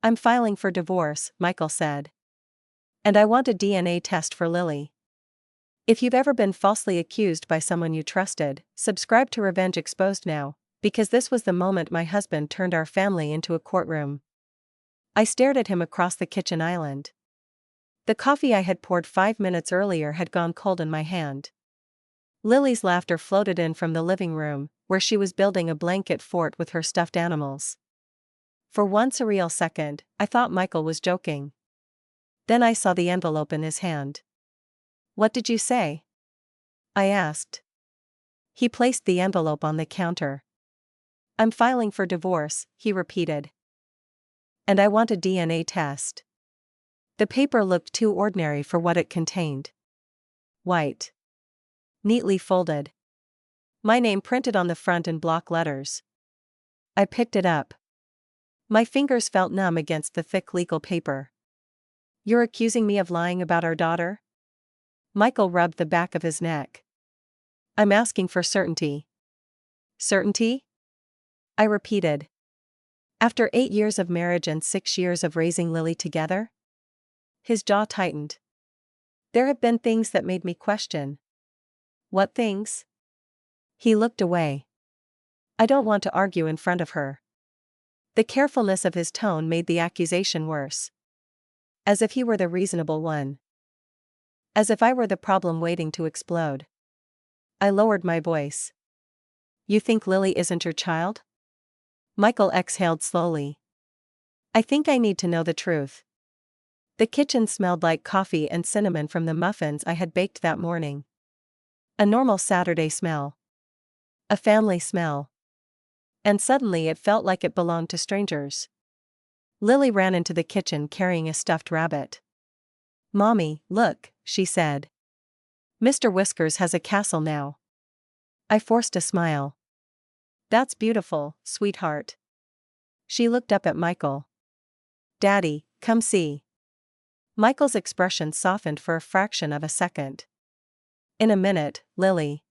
I'm filing for divorce, Michael said. And I want a DNA test for Lily. If you've ever been falsely accused by someone you trusted, subscribe to Revenge Exposed now, because this was the moment my husband turned our family into a courtroom. I stared at him across the kitchen island. The coffee I had poured 5 minutes earlier had gone cold in my hand. Lily's laughter floated in from the living room, where she was building a blanket fort with her stuffed animals. For one surreal second, I thought Michael was joking. Then I saw the envelope in his hand. "What did you say?" I asked. He placed the envelope on the counter. "I'm filing for divorce," he repeated. "And I want a DNA test." The paper looked too ordinary for what it contained. White. Neatly folded. My name printed on the front in block letters. I picked it up. My fingers felt numb against the thick legal paper. "You're accusing me of lying about our daughter?" Michael rubbed the back of his neck. "I'm asking for certainty." "Certainty?" I repeated. "After 8 years of marriage and 6 years of raising Lily together?" His jaw tightened. "There have been things that made me question." "What things?" He looked away. "I don't want to argue in front of her." The carefulness of his tone made the accusation worse. As if he were the reasonable one. As if I were the problem waiting to explode. I lowered my voice. "You think Lily isn't your child?" Michael exhaled slowly. "I think I need to know the truth." The kitchen smelled like coffee and cinnamon from the muffins I had baked that morning. A normal Saturday smell. A family smell. And suddenly it felt like it belonged to strangers. Lily ran into the kitchen carrying a stuffed rabbit. "Mommy, look," she said. "Mr. Whiskers has a castle now." I forced a smile. "That's beautiful, sweetheart." She looked up at Michael. "Daddy, come see." Michael's expression softened for a fraction of a second. "In a minute, Lily."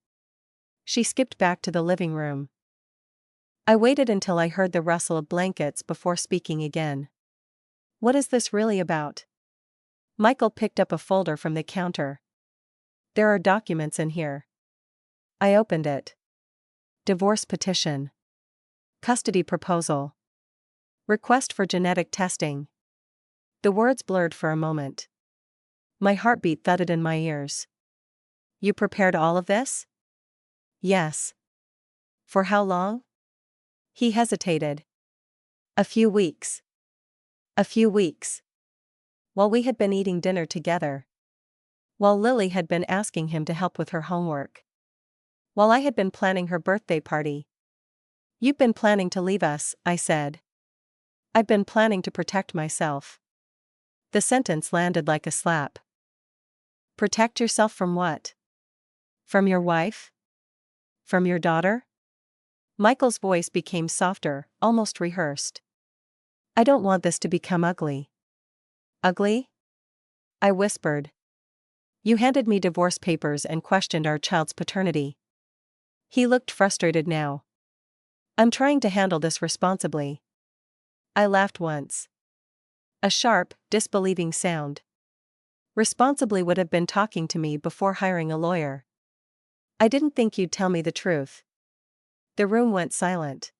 She skipped back to the living room. I waited until I heard the rustle of blankets before speaking again. "What is this really about?" Michael picked up a folder from the counter. "There are documents in here." I opened it. Divorce petition. Custody proposal. Request for genetic testing. The words blurred for a moment. My heartbeat thudded in my ears. "You prepared all of this?" "Yes." "For how long?" He hesitated. "A few weeks." "A few weeks." While we had been eating dinner together. While Lily had been asking him to help with her homework. While I had been planning her birthday party. "You've been planning to leave us," I said. "I've been planning to protect myself." The sentence landed like a slap. "Protect yourself from what?" "From your wife? From your daughter?" Michael's voice became softer, almost rehearsed. "I don't want this to become ugly." "Ugly?" I whispered. "You handed me divorce papers and questioned our child's paternity." He looked frustrated now. "I'm trying to handle this responsibly." I laughed once. A sharp, disbelieving sound. Responsibly would have been talking to me before hiring a lawyer. "I didn't think you'd tell me the truth." The room went silent.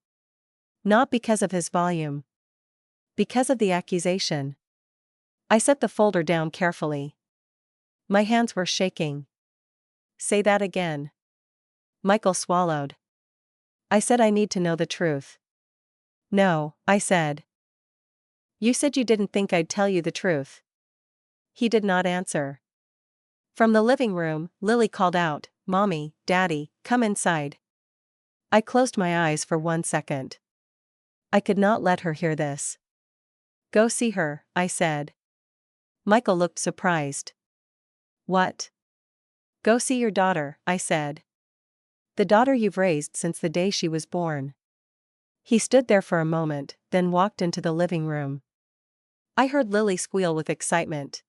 Not because of his volume. Because of the accusation. I set the folder down carefully. My hands were shaking. "Say that again." Michael swallowed. "I said I need to know the truth." "No," I said. "You said you didn't think I'd tell you the truth." He did not answer. From the living room, Lily called out, "Mommy, Daddy, come inside." I closed my eyes for 1 second. I could not let her hear this. "Go see her," I said. Michael looked surprised. "What?" "Go see your daughter," I said. "The daughter you've raised since the day she was born." He stood there for a moment, then walked into the living room. I heard Lily squeal with excitement.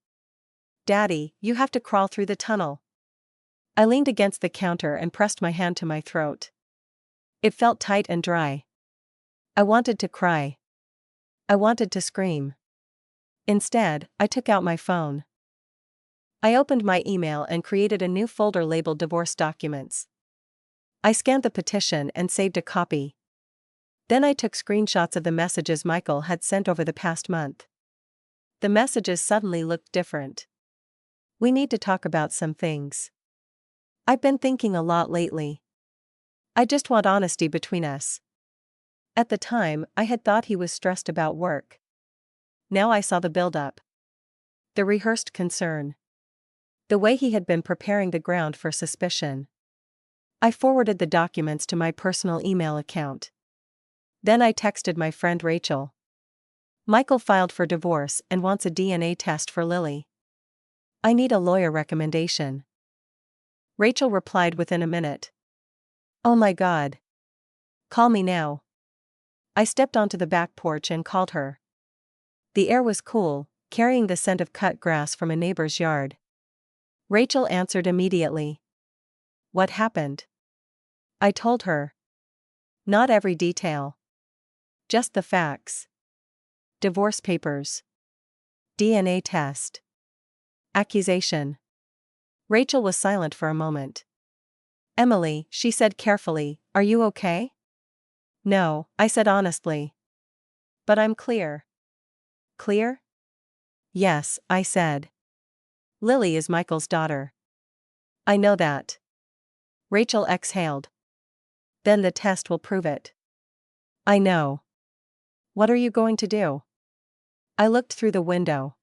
"Daddy, you have to crawl through the tunnel." I leaned against the counter and pressed my hand to my throat. It felt tight and dry. I wanted to cry. I wanted to scream. Instead, I took out my phone. I opened my email and created a new folder labeled Divorce Documents. I scanned the petition and saved a copy. Then I took screenshots of the messages Michael had sent over the past month. The messages suddenly looked different. We need to talk about some things. I've been thinking a lot lately. I just want honesty between us. At the time, I had thought he was stressed about work. Now I saw the buildup. The rehearsed concern. The way he had been preparing the ground for suspicion. I forwarded the documents to my personal email account. Then I texted my friend Rachel. Michael filed for divorce and wants a DNA test for Lily. I need a lawyer recommendation. Rachel replied within a minute. Oh my God. Call me now. I stepped onto the back porch and called her. The air was cool, carrying the scent of cut grass from a neighbor's yard. Rachel answered immediately. What happened? I told her. Not every detail. Just the facts. Divorce papers. DNA test. Accusation. Rachel was silent for a moment. Emily, she said carefully, are you okay? No, I said honestly. But I'm clear. Clear? Yes, I said. Lily is Michael's daughter. I know that. Rachel exhaled. Then the test will prove it. I know. What are you going to do? I looked through the window.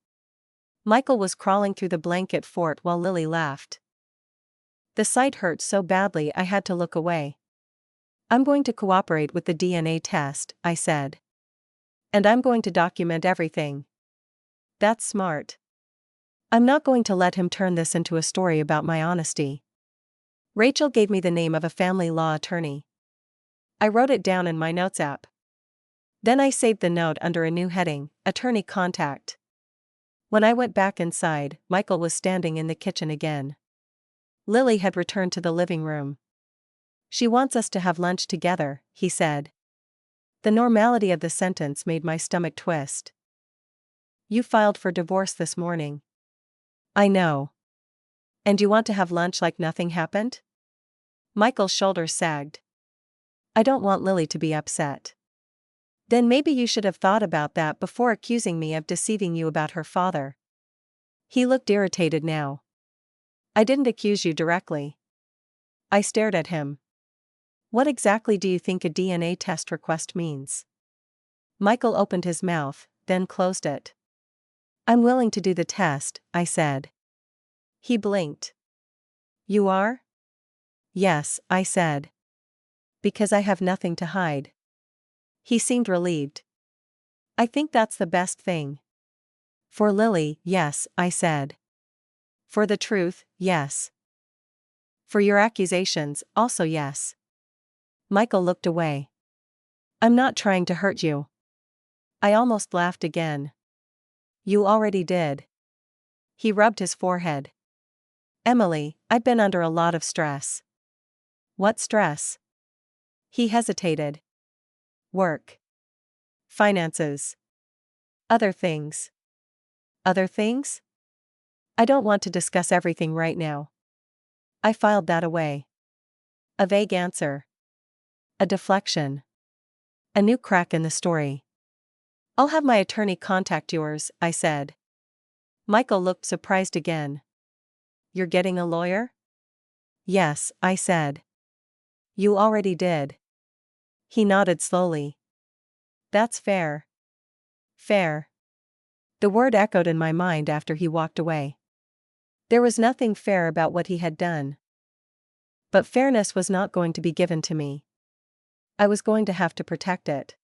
Michael was crawling through the blanket fort while Lily laughed. The sight hurt so badly I had to look away. I'm going to cooperate with the DNA test, I said. And I'm going to document everything. That's smart. I'm not going to let him turn this into a story about my honesty. Rachel gave me the name of a family law attorney. I wrote it down in my notes app. Then I saved the note under a new heading, Attorney Contact. When I went back inside, Michael was standing in the kitchen again. Lily had returned to the living room. She wants us to have lunch together, he said. The normality of the sentence made my stomach twist. You filed for divorce this morning. I know. And you want to have lunch like nothing happened? Michael's shoulders sagged. I don't want Lily to be upset. Then maybe you should have thought about that before accusing me of deceiving you about her father. He looked irritated now. I didn't accuse you directly. I stared at him. What exactly do you think a DNA test request means? Michael opened his mouth, then closed it. I'm willing to do the test, I said. He blinked. You are? Yes, I said. Because I have nothing to hide. He seemed relieved. I think that's the best thing. For Lily, yes, I said. For the truth, yes. For your accusations, also yes. Michael looked away. I'm not trying to hurt you. I almost laughed again. You already did. He rubbed his forehead. Emily, I've been under a lot of stress. What stress? He hesitated. Work. Finances. Other things. Other things? I don't want to discuss everything right now. I filed that away. A vague answer. A deflection. A new crack in the story. I'll have my attorney contact yours, I said. Michael looked surprised again. You're getting a lawyer? Yes, I said. You already did. He nodded slowly. That's fair. Fair. The word echoed in my mind after he walked away. There was nothing fair about what he had done. But fairness was not going to be given to me. I was going to have to protect it.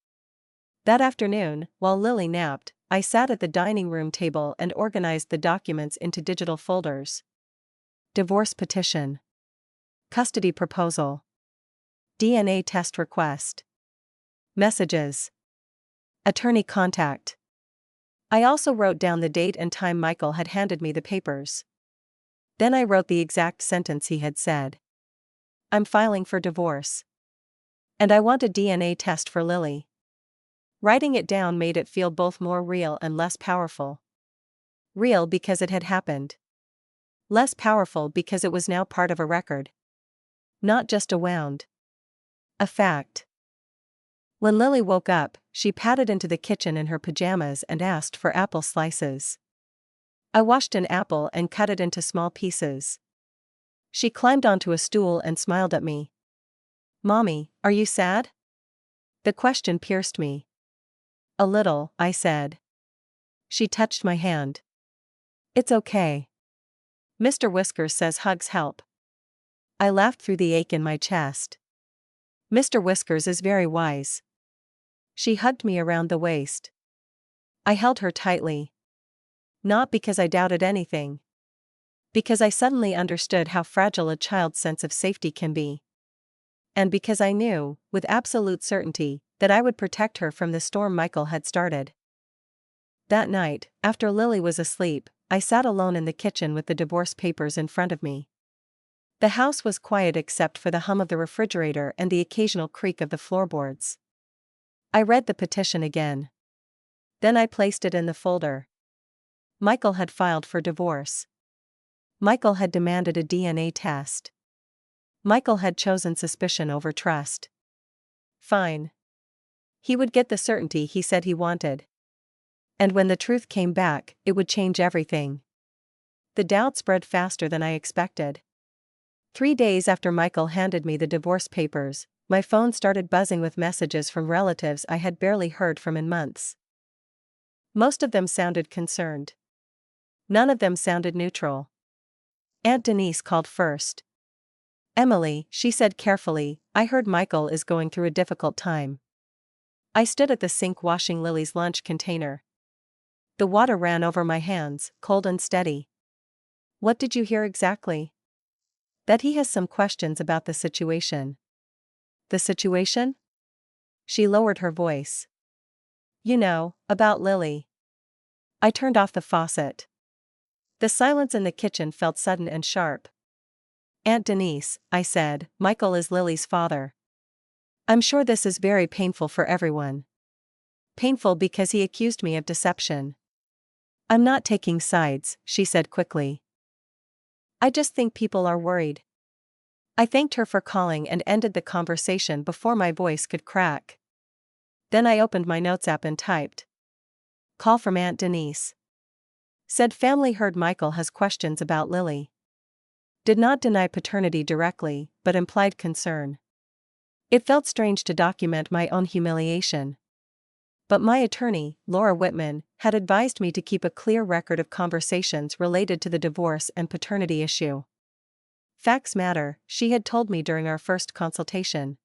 That afternoon, while Lily napped, I sat at the dining room table and organized the documents into digital folders. Divorce petition. Custody proposal. DNA test request. Messages. Attorney contact. I also wrote down the date and time Michael had handed me the papers. Then I wrote the exact sentence he had said. I'm filing for divorce. And I want a DNA test for Lily. Writing it down made it feel both more real and less powerful. Real because it had happened. Less powerful because it was now part of a record. Not just a wound. A fact. When Lily woke up, she padded into the kitchen in her pajamas and asked for apple slices. I washed an apple and cut it into small pieces. She climbed onto a stool and smiled at me. "Mommy, are you sad?" The question pierced me. "A little," I said. She touched my hand. "It's okay. Mr. Whiskers says hugs help." I laughed through the ache in my chest. "Mr. Whiskers is very wise." She hugged me around the waist. I held her tightly. Not because I doubted anything. Because I suddenly understood how fragile a child's sense of safety can be. And because I knew, with absolute certainty, that I would protect her from the storm Michael had started. That night, after Lily was asleep, I sat alone in the kitchen with the divorce papers in front of me. The house was quiet except for the hum of the refrigerator and the occasional creak of the floorboards. I read the petition again. Then I placed it in the folder. Michael had filed for divorce. Michael had demanded a DNA test. Michael had chosen suspicion over trust. Fine. He would get the certainty he said he wanted. And when the truth came back, it would change everything. The doubt spread faster than I expected. 3 days after Michael handed me the divorce papers, my phone started buzzing with messages from relatives I had barely heard from in months. Most of them sounded concerned. None of them sounded neutral. Aunt Denise called first. "Emily," she said carefully, "I heard Michael is going through a difficult time." I stood at the sink washing Lily's lunch container. The water ran over my hands, cold and steady. "What did you hear exactly?" "That he has some questions about the situation." "The situation?" She lowered her voice. "You know, about Lily." I turned off the faucet. The silence in the kitchen felt sudden and sharp. "Aunt Denise," I said, "Michael is Lily's father. I'm sure this is very painful for everyone. Painful because he accused me of deception." "I'm not taking sides," she said quickly. "I just think people are worried." I thanked her for calling and ended the conversation before my voice could crack. Then I opened my notes app and typed. "Call from Aunt Denise. Said family heard Michael has questions about Lily." Did not deny paternity directly, but implied concern. It felt strange to document my own humiliation. But my attorney, Laura Whitman, had advised me to keep a clear record of conversations related to the divorce and paternity issue. Facts matter, she had told me during our first consultation.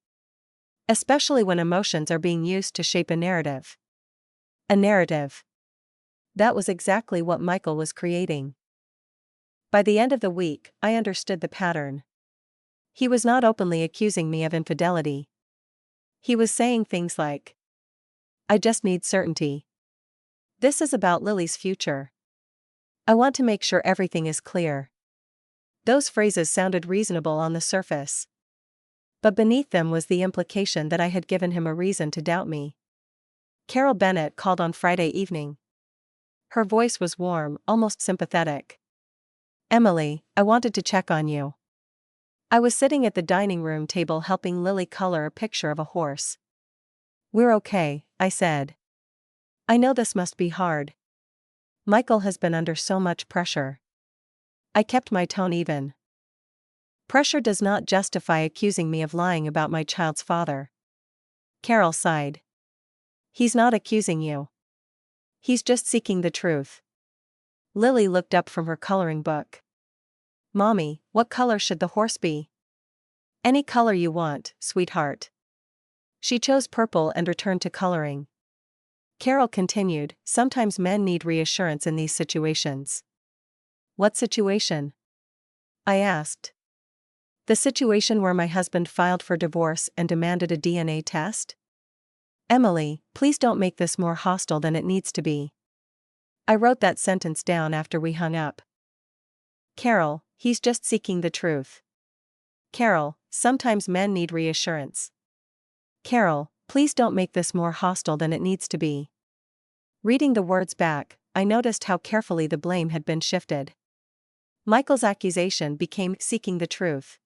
Especially when emotions are being used to shape a narrative. A narrative. That was exactly what Michael was creating. By the end of the week, I understood the pattern. He was not openly accusing me of infidelity. He was saying things like, "I just need certainty. This is about Lily's future. I want to make sure everything is clear." Those phrases sounded reasonable on the surface. But beneath them was the implication that I had given him a reason to doubt me. Carol Bennett called on Friday evening. Her voice was warm, almost sympathetic. "Emily, I wanted to check on you." I was sitting at the dining room table helping Lily color a picture of a horse. "We're okay," I said. "I know this must be hard. Michael has been under so much pressure." I kept my tone even. "Pressure does not justify accusing me of lying about my child's father." Carol sighed. "He's not accusing you. He's just seeking the truth." Lily looked up from her coloring book. "Mommy, what color should the horse be?" "Any color you want, sweetheart." She chose purple and returned to coloring. Carol continued, "Sometimes men need reassurance in these situations." "What situation?" I asked. "The situation where my husband filed for divorce and demanded a DNA test?" "Emily, please don't make this more hostile than it needs to be." I wrote that sentence down after we hung up. Carol, "He's just seeking the truth." Carol, "Sometimes men need reassurance." Carol, Please don't make this more hostile than it needs to be. Reading the words back, I noticed how carefully the blame had been shifted. Michael's accusation became seeking the truth.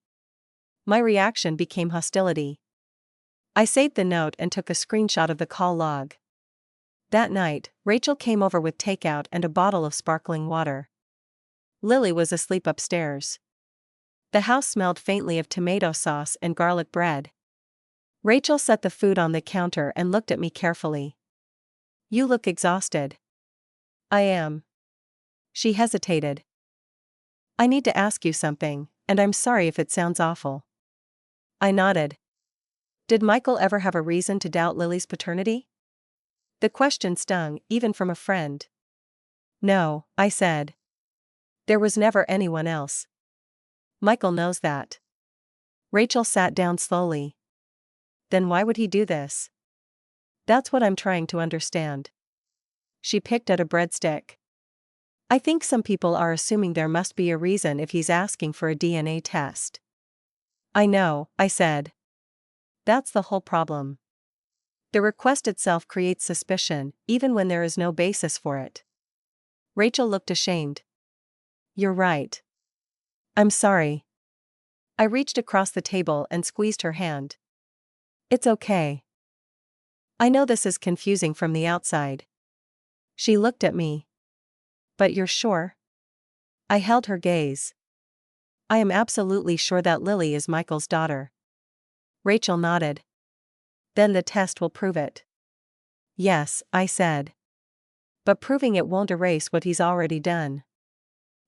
My reaction became hostility. I saved the note and took a screenshot of the call log. That night, Rachel came over with takeout and a bottle of sparkling water. Lily was asleep upstairs. The house smelled faintly of tomato sauce and garlic bread. Rachel set the food on the counter and looked at me carefully. You look exhausted. I am. She hesitated. I need to ask you something, and I'm sorry if it sounds awful. I nodded. Did Michael ever have a reason to doubt Lily's paternity? The question stung, even from a friend. No, I said. There was never anyone else. Michael knows that. Rachel sat down slowly. Then why would he do this? That's what I'm trying to understand. She picked at a breadstick. I think some people are assuming there must be a reason if he's asking for a DNA test. I know, I said. That's the whole problem. The request itself creates suspicion, even when there is no basis for it. Rachel looked ashamed. You're right. I'm sorry. I reached across the table and squeezed her hand. It's okay. I know this is confusing from the outside. She looked at me. But you're sure? I held her gaze. I am absolutely sure that Lily is Michael's daughter. Rachel nodded. Then the test will prove it. Yes, I said. But proving it won't erase what he's already done.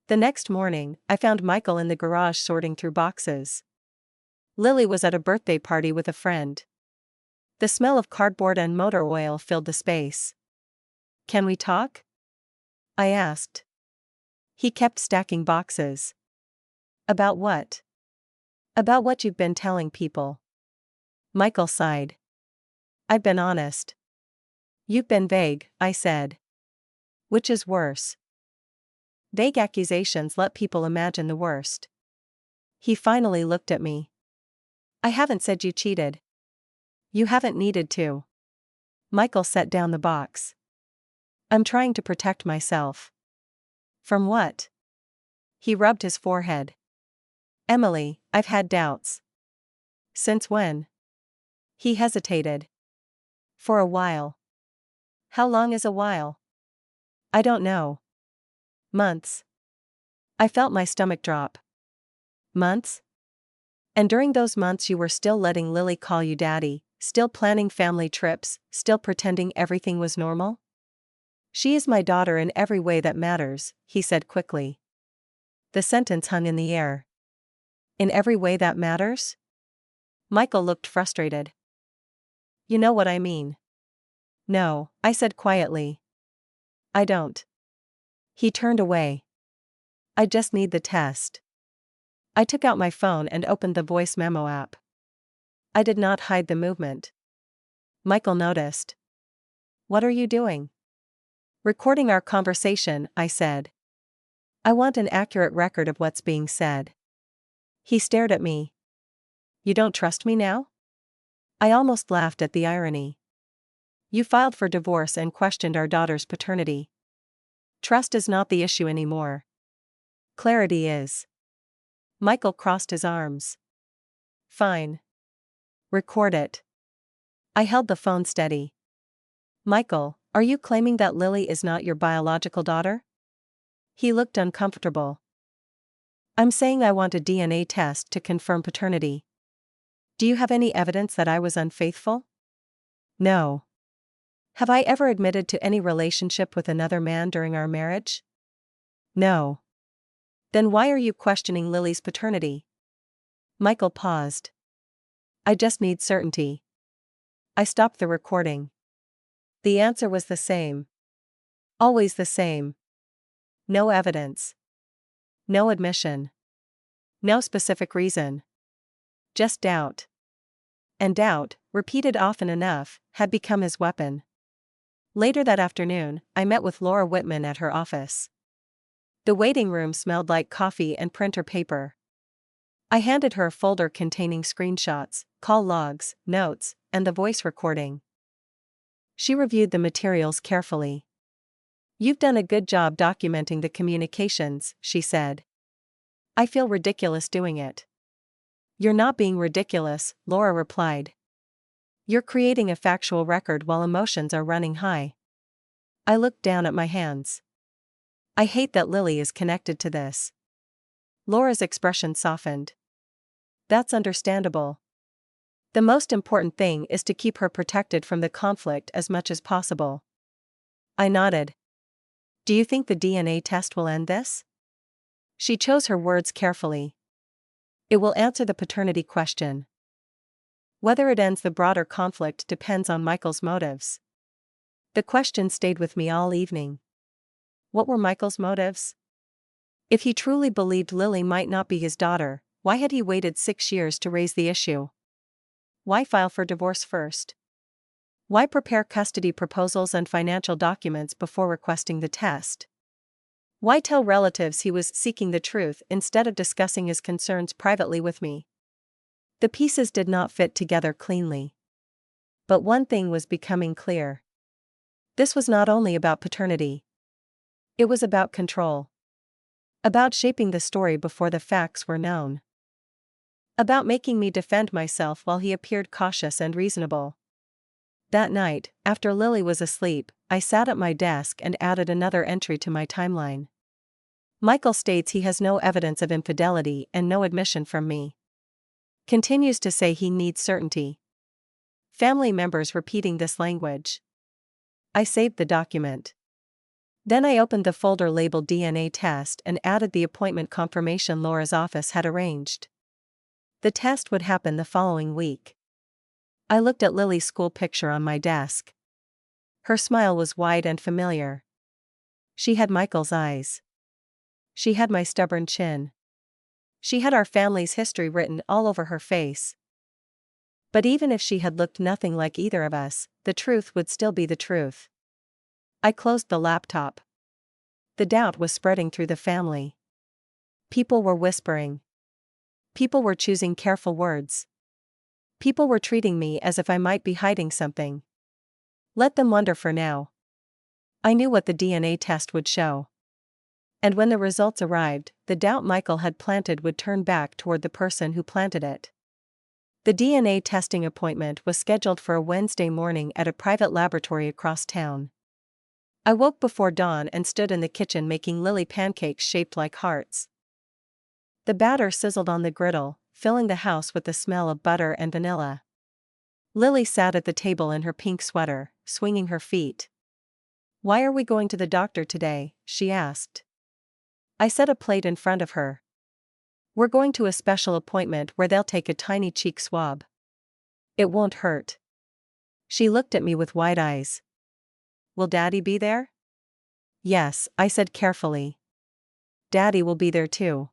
The next morning, I found Michael in the garage sorting through boxes. Lily was at a birthday party with a friend. The smell of cardboard and motor oil filled the space. Can we talk? I asked. He kept stacking boxes. About what? About what you've been telling people. Michael sighed. I've been honest. You've been vague, I said. Which is worse? Vague accusations let people imagine the worst. He finally looked at me. I haven't said you cheated. You haven't needed to. Michael set down the box. I'm trying to protect myself. From what? He rubbed his forehead. Emily, I've had doubts. Since when? He hesitated. For a while. How long is a while? I don't know. Months. I felt my stomach drop. Months? And during those months you were still letting Lily call you daddy, still planning family trips, still pretending everything was normal? She is my daughter in every way that matters, he said quickly. The sentence hung in the air. In every way that matters? Michael looked frustrated. You know what I mean. No, I said quietly. I don't. He turned away. I just need the test. I took out my phone and opened the voice memo app. I did not hide the movement. Michael noticed. What are you doing? Recording our conversation, I said. I want an accurate record of what's being said. He stared at me. You don't trust me now? I almost laughed at the irony. You filed for divorce and questioned our daughter's paternity. Trust is not the issue anymore. Clarity is. Michael crossed his arms. Fine. Record it. I held the phone steady. Michael, are you claiming that Lily is not your biological daughter? He looked uncomfortable. I'm saying I want a DNA test to confirm paternity. Do you have any evidence that I was unfaithful? No. Have I ever admitted to any relationship with another man during our marriage? No. Then why are you questioning Lily's paternity? Michael paused. I just need certainty. I stopped the recording. The answer was the same. Always the same. No evidence. No admission. No specific reason. Just doubt. And doubt, repeated often enough, had become his weapon. Later that afternoon, I met with Laura Whitman at her office. The waiting room smelled like coffee and printer paper. I handed her a folder containing screenshots, call logs, notes, and the voice recording. She reviewed the materials carefully. "You've done a good job documenting the communications," she said. "I feel ridiculous doing it." "You're not being ridiculous," Laura replied. "You're creating a factual record while emotions are running high." I looked down at my hands. "I hate that Lily is connected to this." Laura's expression softened. "That's understandable. The most important thing is to keep her protected from the conflict as much as possible." I nodded. "Do you think the DNA test will end this?" She chose her words carefully. "It will answer the paternity question. Whether it ends the broader conflict depends on Michael's motives." The question stayed with me all evening. What were Michael's motives? If he truly believed Lily might not be his daughter, why had he waited 6 years to raise the issue? Why file for divorce first? Why prepare custody proposals and financial documents before requesting the test? Why tell relatives he was seeking the truth instead of discussing his concerns privately with me? The pieces did not fit together cleanly. But one thing was becoming clear. This was not only about paternity. It was about control. About shaping the story before the facts were known. About making me defend myself while he appeared cautious and reasonable. That night, after Lily was asleep, I sat at my desk and added another entry to my timeline. Michael states he has no evidence of infidelity and no admission from me. Continues to say he needs certainty. Family members repeating this language. I saved the document. Then I opened the folder labeled DNA test and added the appointment confirmation Laura's office had arranged. The test would happen the following week. I looked at Lily's school picture on my desk. Her smile was wide and familiar. She had Michael's eyes. She had my stubborn chin. She had our family's history written all over her face. But even if she had looked nothing like either of us, the truth would still be the truth. I closed the laptop. The doubt was spreading through the family. People were whispering. People were choosing careful words. People were treating me as if I might be hiding something. Let them wonder for now. I knew what the DNA test would show. And when the results arrived, the doubt Michael had planted would turn back toward the person who planted it. The DNA testing appointment was scheduled for a Wednesday morning at a private laboratory across town. I woke before dawn and stood in the kitchen making Lily pancakes shaped like hearts. The batter sizzled on the griddle, filling the house with the smell of butter and vanilla. Lily sat at the table in her pink sweater, swinging her feet. "Why are we going to the doctor today?" she asked. I set a plate in front of her. "We're going to a special appointment where they'll take a tiny cheek swab. It won't hurt." She looked at me with wide eyes. "Will Daddy be there?" "Yes," I said carefully. "Daddy will be there too."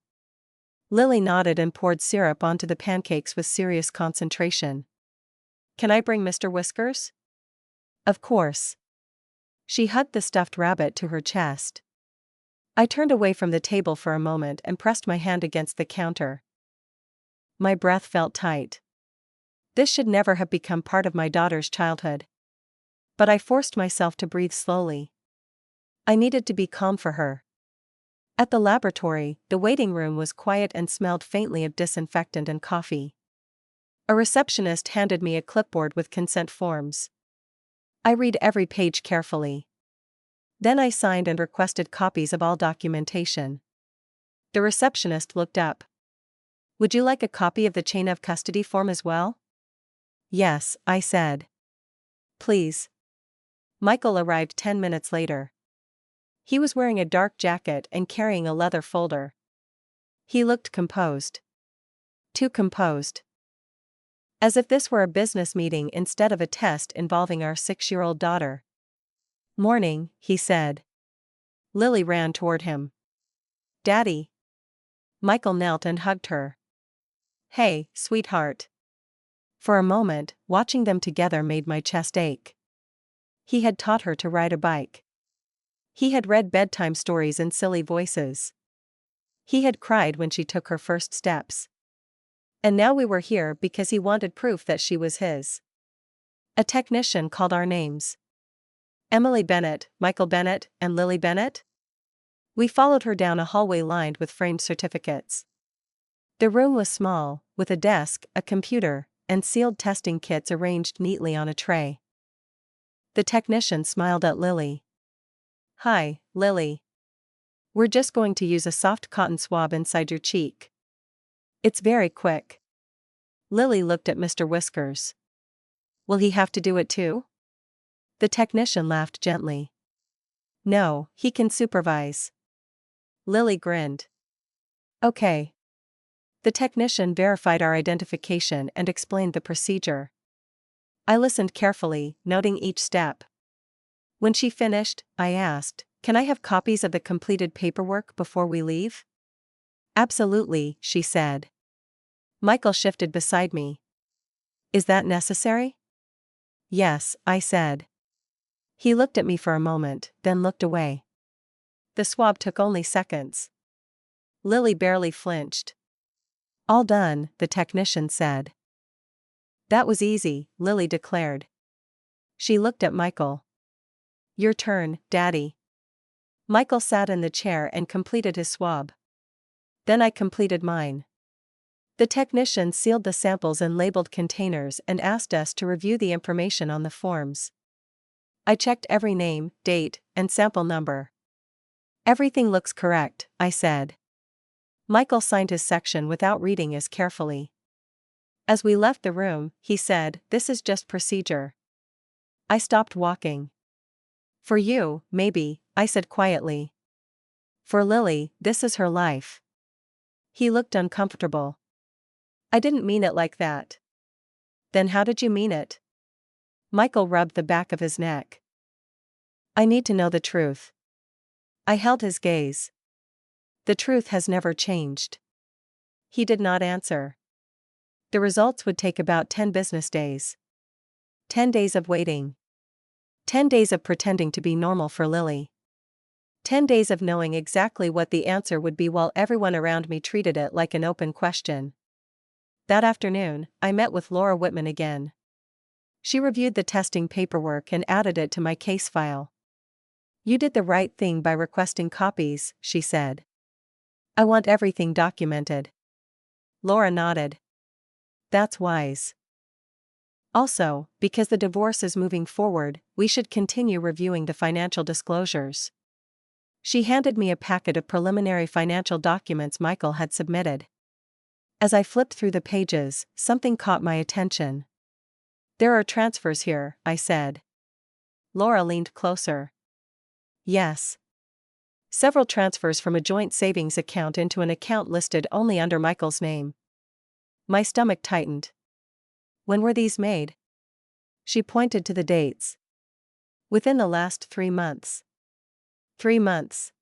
Lily nodded and poured syrup onto the pancakes with serious concentration. "Can I bring Mr. Whiskers?" "Of course." She hugged the stuffed rabbit to her chest. I turned away from the table for a moment and pressed my hand against the counter. My breath felt tight. This should never have become part of my daughter's childhood. But I forced myself to breathe slowly. I needed to be calm for her. At the laboratory, the waiting room was quiet and smelled faintly of disinfectant and coffee. A receptionist handed me a clipboard with consent forms. I read every page carefully. Then I signed and requested copies of all documentation. The receptionist looked up. "Would you like a copy of the chain of custody form as well?" "Yes," I said. "Please." Michael arrived 10 minutes later. He was wearing a dark jacket and carrying a leather folder. He looked composed. Too composed. As if this were a business meeting instead of a test involving our 6-year-old daughter. "Morning," he said. Lily ran toward him. "Daddy." Michael knelt and hugged her. "Hey, sweetheart." For a moment, watching them together made my chest ache. He had taught her to ride a bike. He had read bedtime stories in silly voices. He had cried when she took her first steps. And now we were here because he wanted proof that she was his. A technician called our names. Emily Bennett, Michael Bennett, and Lily Bennett? We followed her down a hallway lined with framed certificates. The room was small, with a desk, a computer, and sealed testing kits arranged neatly on a tray. The technician smiled at Lily. "Hi, Lily. We're just going to use a soft cotton swab inside your cheek. It's very quick." Lily looked at Mr. Whiskers. "Will he have to do it too?" The technician laughed gently. "No, he can supervise." Lily grinned. "Okay." The technician verified our identification and explained the procedure. I listened carefully, noting each step. When she finished, I asked, "Can I have copies of the completed paperwork before we leave?" "Absolutely," she said. Michael shifted beside me. "Is that necessary?" "Yes," I said. He looked at me for a moment, then looked away. The swab took only seconds. Lily barely flinched. "All done," the technician said. "That was easy," Lily declared. She looked at Michael. "Your turn, Daddy." Michael sat in the chair and completed his swab. Then I completed mine. The technician sealed the samples in labeled containers and asked us to review the information on the forms. I checked every name, date, and sample number. "Everything looks correct," I said. Michael signed his section without reading as carefully. As we left the room, he said, "This is just procedure." I stopped walking. "For you, maybe," I said quietly. "For Lily, this is her life." He looked uncomfortable. "I didn't mean it like that." "Then how did you mean it?" Michael rubbed the back of his neck. "I need to know the truth." I held his gaze. "The truth has never changed." He did not answer. The results would take about 10 business days. 10 days of waiting. 10 days of pretending to be normal for Lily. 10 days of knowing exactly what the answer would be while everyone around me treated it like an open question. That afternoon, I met with Laura Whitman again. She reviewed the testing paperwork and added it to my case file. "You did the right thing by requesting copies," she said. "I want everything documented." Laura nodded. "That's wise. Also, because the divorce is moving forward, we should continue reviewing the financial disclosures." She handed me a packet of preliminary financial documents Michael had submitted. As I flipped through the pages, something caught my attention. "There are transfers here," I said. Laura leaned closer. "Yes. Several transfers from a joint savings account into an account listed only under Michael's name." My stomach tightened. "When were these made?" She pointed to the dates. "Within the last 3 months." 3 months.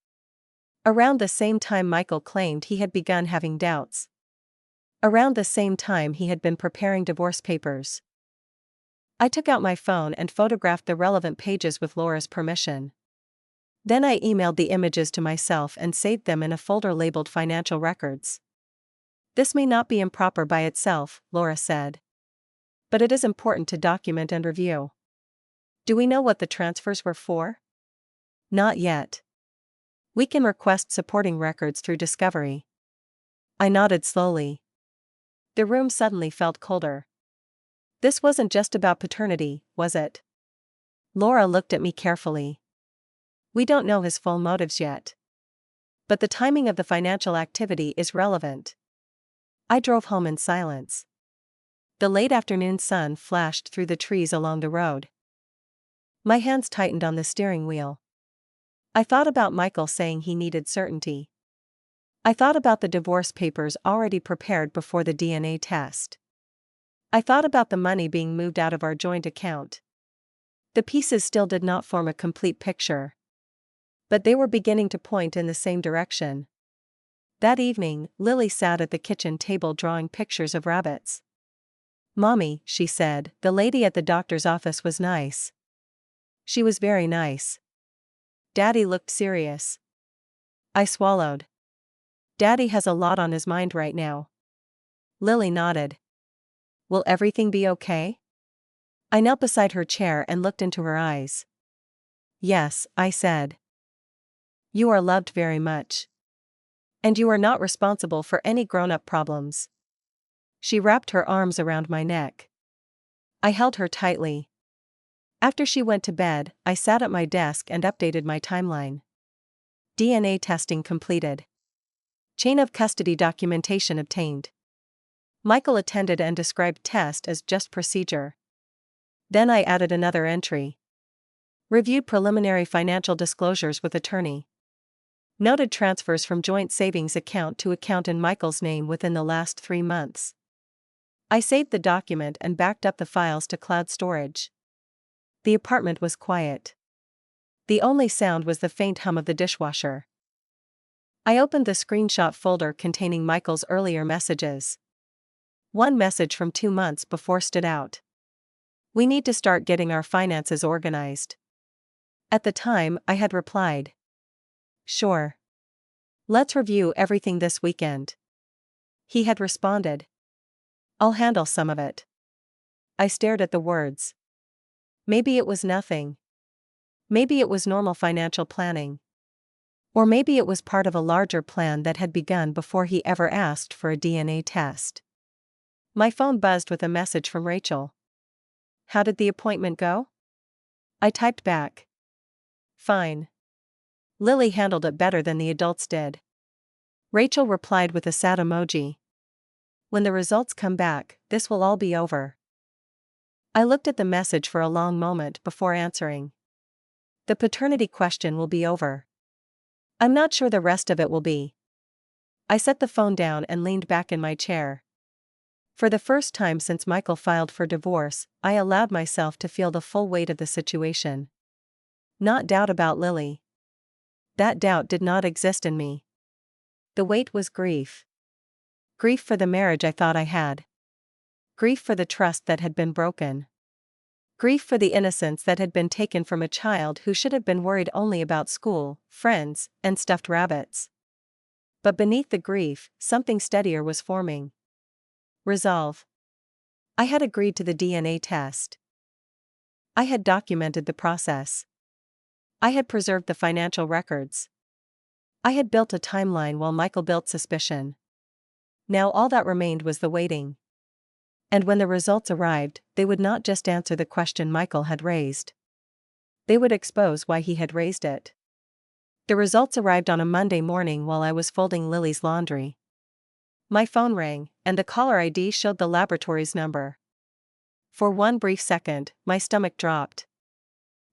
Around the same time Michael claimed he had begun having doubts. Around the same time he had been preparing divorce papers. I took out my phone and photographed the relevant pages with Laura's permission. Then I emailed the images to myself and saved them in a folder labeled Financial Records. "This may not be improper by itself," Laura said. "But it is important to document and review." "Do we know what the transfers were for?" "Not yet. We can request supporting records through Discovery." I nodded slowly. The room suddenly felt colder. "This wasn't just about paternity, was it?" Laura looked at me carefully. "We don't know his full motives yet. But the timing of the financial activity is relevant." I drove home in silence. The late afternoon sun flashed through the trees along the road. My hands tightened on the steering wheel. I thought about Michael saying he needed certainty. I thought about the divorce papers already prepared before the DNA test. I thought about the money being moved out of our joint account. The pieces still did not form a complete picture. But they were beginning to point in the same direction. That evening, Lily sat at the kitchen table drawing pictures of rabbits. "Mommy," she said, "the lady at the doctor's office was nice." "She was very nice." Daddy looked serious. I swallowed. "Daddy has a lot on his mind right now." Lily nodded. "Will everything be okay?" I knelt beside her chair and looked into her eyes. Yes, I said. You are loved very much. And you are not responsible for any grown-up problems. She wrapped her arms around my neck. I held her tightly. After she went to bed, I sat at my desk and updated my timeline. DNA testing completed. Chain of custody documentation obtained. Michael attended and described test as just procedure. Then I added another entry. Reviewed preliminary financial disclosures with attorney. Noted transfers from joint savings account to account in Michael's name within the last 3 months. I saved the document and backed up the files to cloud storage. The apartment was quiet. The only sound was the faint hum of the dishwasher. I opened the screenshot folder containing Michael's earlier messages. One message from 2 months before stood out. We need to start getting our finances organized. At the time, I had replied. Sure. Let's review everything this weekend. He had responded. I'll handle some of it. I stared at the words. Maybe it was nothing. Maybe it was normal financial planning. Or maybe it was part of a larger plan that had begun before he ever asked for a DNA test. My phone buzzed with a message from Rachel. How did the appointment go? I typed back. Fine. Lily handled it better than the adults did. Rachel replied with a sad emoji. When the results come back, this will all be over. I looked at the message for a long moment before answering. The paternity question will be over. I'm not sure the rest of it will be. I set the phone down and leaned back in my chair. For the first time since Michael filed for divorce, I allowed myself to feel the full weight of the situation. Not doubt about Lily. That doubt did not exist in me. The weight was grief. Grief for the marriage I thought I had. Grief for the trust that had been broken. Grief for the innocence that had been taken from a child who should have been worried only about school, friends, and stuffed rabbits. But beneath the grief, something steadier was forming. Resolve. I had agreed to the DNA test. I had documented the process. I had preserved the financial records. I had built a timeline while Michael built suspicion. Now all that remained was the waiting. And when the results arrived, they would not just answer the question Michael had raised. They would expose why he had raised it. The results arrived on a Monday morning while I was folding Lily's laundry. My phone rang, and the caller ID showed the laboratory's number. For one brief second, my stomach dropped.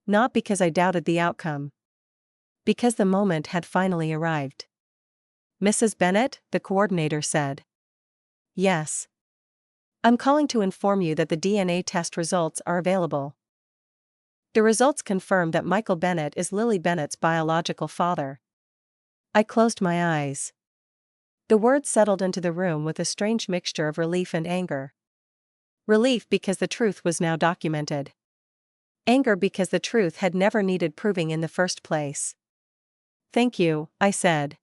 Not because I doubted the outcome. Because the moment had finally arrived. Mrs. Bennett, the coordinator said. Yes. I'm calling to inform you that the DNA test results are available. The results confirm that Michael Bennett is Lily Bennett's biological father. I closed my eyes. The words settled into the room with a strange mixture of relief and anger. Relief because the truth was now documented. Anger because the truth had never needed proving in the first place. Thank you, I said.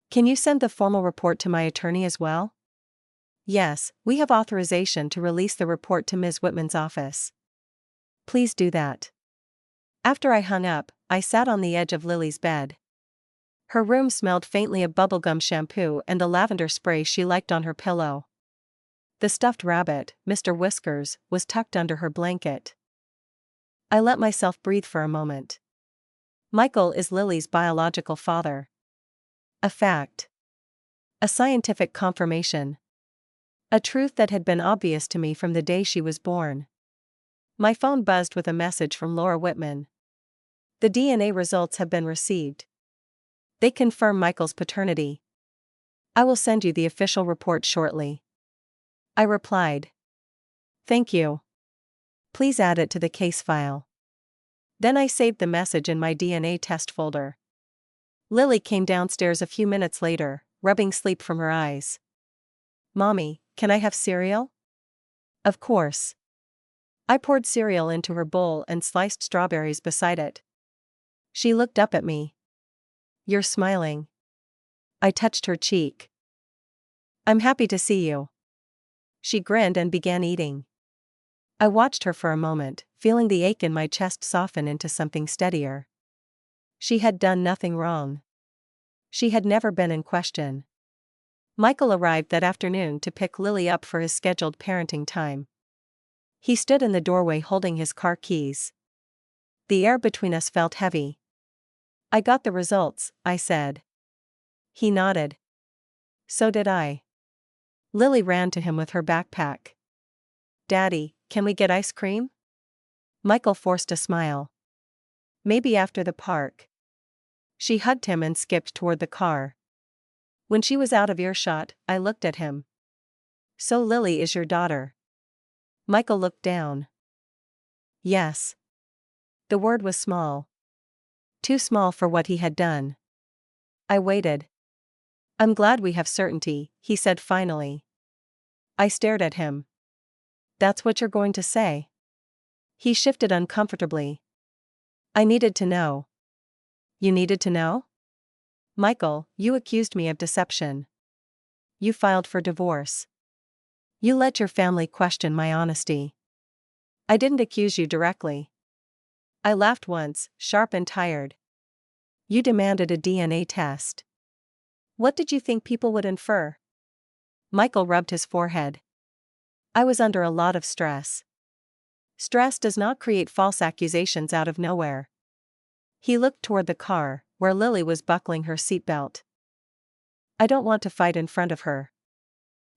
Can you send the formal report to my attorney as well? Yes, we have authorization to release the report to Ms. Whitman's office. Please do that. After I hung up, I sat on the edge of Lily's bed. Her room smelled faintly of bubblegum shampoo and the lavender spray she liked on her pillow. The stuffed rabbit, Mr. Whiskers, was tucked under her blanket. I let myself breathe for a moment. Michael is Lily's biological father. A fact. A scientific confirmation. A truth that had been obvious to me from the day she was born. My phone buzzed with a message from Laura Whitman. The DNA results have been received. They confirm Michael's paternity. I will send you the official report shortly. I replied. Thank you. Please add it to the case file. Then I saved the message in my DNA test folder. Lily came downstairs a few minutes later, rubbing sleep from her eyes. Mommy, can I have cereal? Of course. I poured cereal into her bowl and sliced strawberries beside it. She looked up at me. You're smiling. I touched her cheek. I'm happy to see you. She grinned and began eating. I watched her for a moment, feeling the ache in my chest soften into something steadier. She had done nothing wrong. She had never been in question. Michael arrived that afternoon to pick Lily up for his scheduled parenting time. He stood in the doorway holding his car keys. The air between us felt heavy. "I got the results," I said. He nodded. "So did I." Lily ran to him with her backpack. "Daddy, can we get ice cream?" Michael forced a smile. "Maybe after the park." She hugged him and skipped toward the car. When she was out of earshot, I looked at him. "So Lily is your daughter?" Michael looked down. "Yes." The word was small. Too small for what he had done. I waited. "I'm glad we have certainty," he said finally. I stared at him. "That's what you're going to say?" He shifted uncomfortably. "I needed to know." "You needed to know?" "Michael, you accused me of deception. You filed for divorce. You let your family question my honesty. I didn't accuse you directly." I laughed once, sharp and tired. "You demanded a DNA test. What did you think people would infer?" Michael rubbed his forehead. "I was under a lot of stress." Stress does not create false accusations out of nowhere. He looked toward the car, where Lily was buckling her seatbelt. "I don't want to fight in front of her."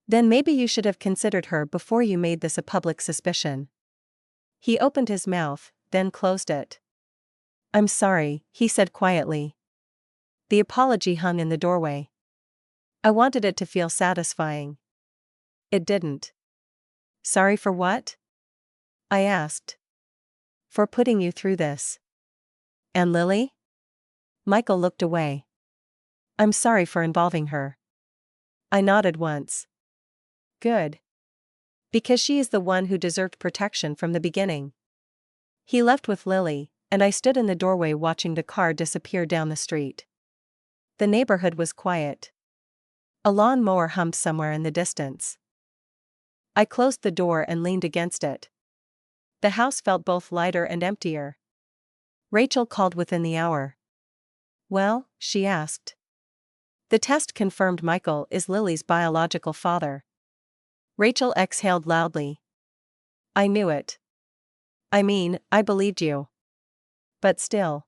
"Then maybe you should have considered her before you made this a public suspicion." He opened his mouth, then closed it. "I'm sorry," he said quietly. The apology hung in the doorway. I wanted it to feel satisfying. It didn't. "Sorry for what?" I asked. "For putting you through this." "And Lily?" Michael looked away. "I'm sorry for involving her." I nodded once. "Good. Because she is the one who deserved protection from the beginning." He left with Lily, and I stood in the doorway watching the car disappear down the street. The neighborhood was quiet. A lawn mower hummed somewhere in the distance. I closed the door and leaned against it. The house felt both lighter and emptier. Rachel called within the hour. "Well?" she asked. "The test confirmed Michael is Lily's biological father." Rachel exhaled loudly. "I knew it. I mean, I believed you. But still."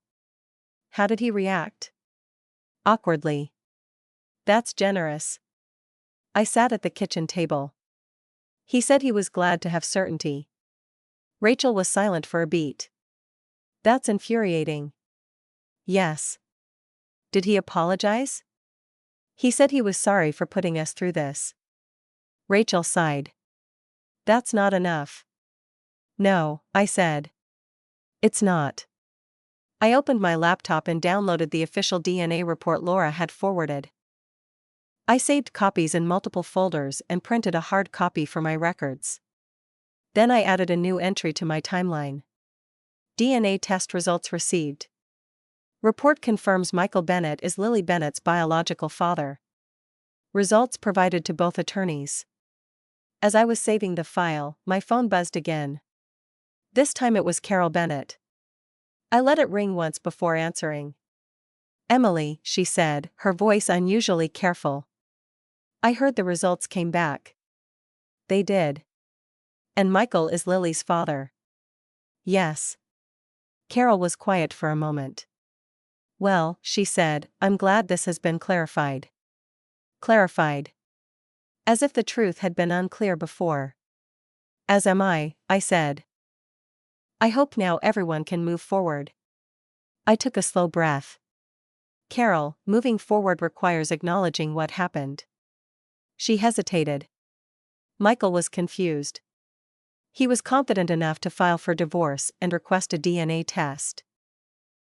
"How did he react?" "Awkwardly." "That's generous." I sat at the kitchen table. "He said he was glad to have certainty." Rachel was silent for a beat. "That's infuriating." "Yes." "Did he apologize?" "He said he was sorry for putting us through this." Rachel sighed. "That's not enough." "No," I said. "It's not." I opened my laptop and downloaded the official DNA report Laura had forwarded. I saved copies in multiple folders and printed a hard copy for my records. Then I added a new entry to my timeline. DNA test results received. Report confirms Michael Bennett is Lily Bennett's biological father. Results provided to both attorneys. As I was saving the file, my phone buzzed again. This time it was Carol Bennett. I let it ring once before answering. "Emily," she said, her voice unusually careful. "I heard the results came back." "They did. And Michael is Lily's father." "Yes." Carol was quiet for a moment. "Well," she said, "I'm glad this has been clarified." "Clarified." As if the truth had been unclear before. "As am I," I said. "I hope now everyone can move forward." I took a slow breath. "Carol, moving forward requires acknowledging what happened." She hesitated. Michael was confused. He was confident enough to file for divorce and request a DNA test.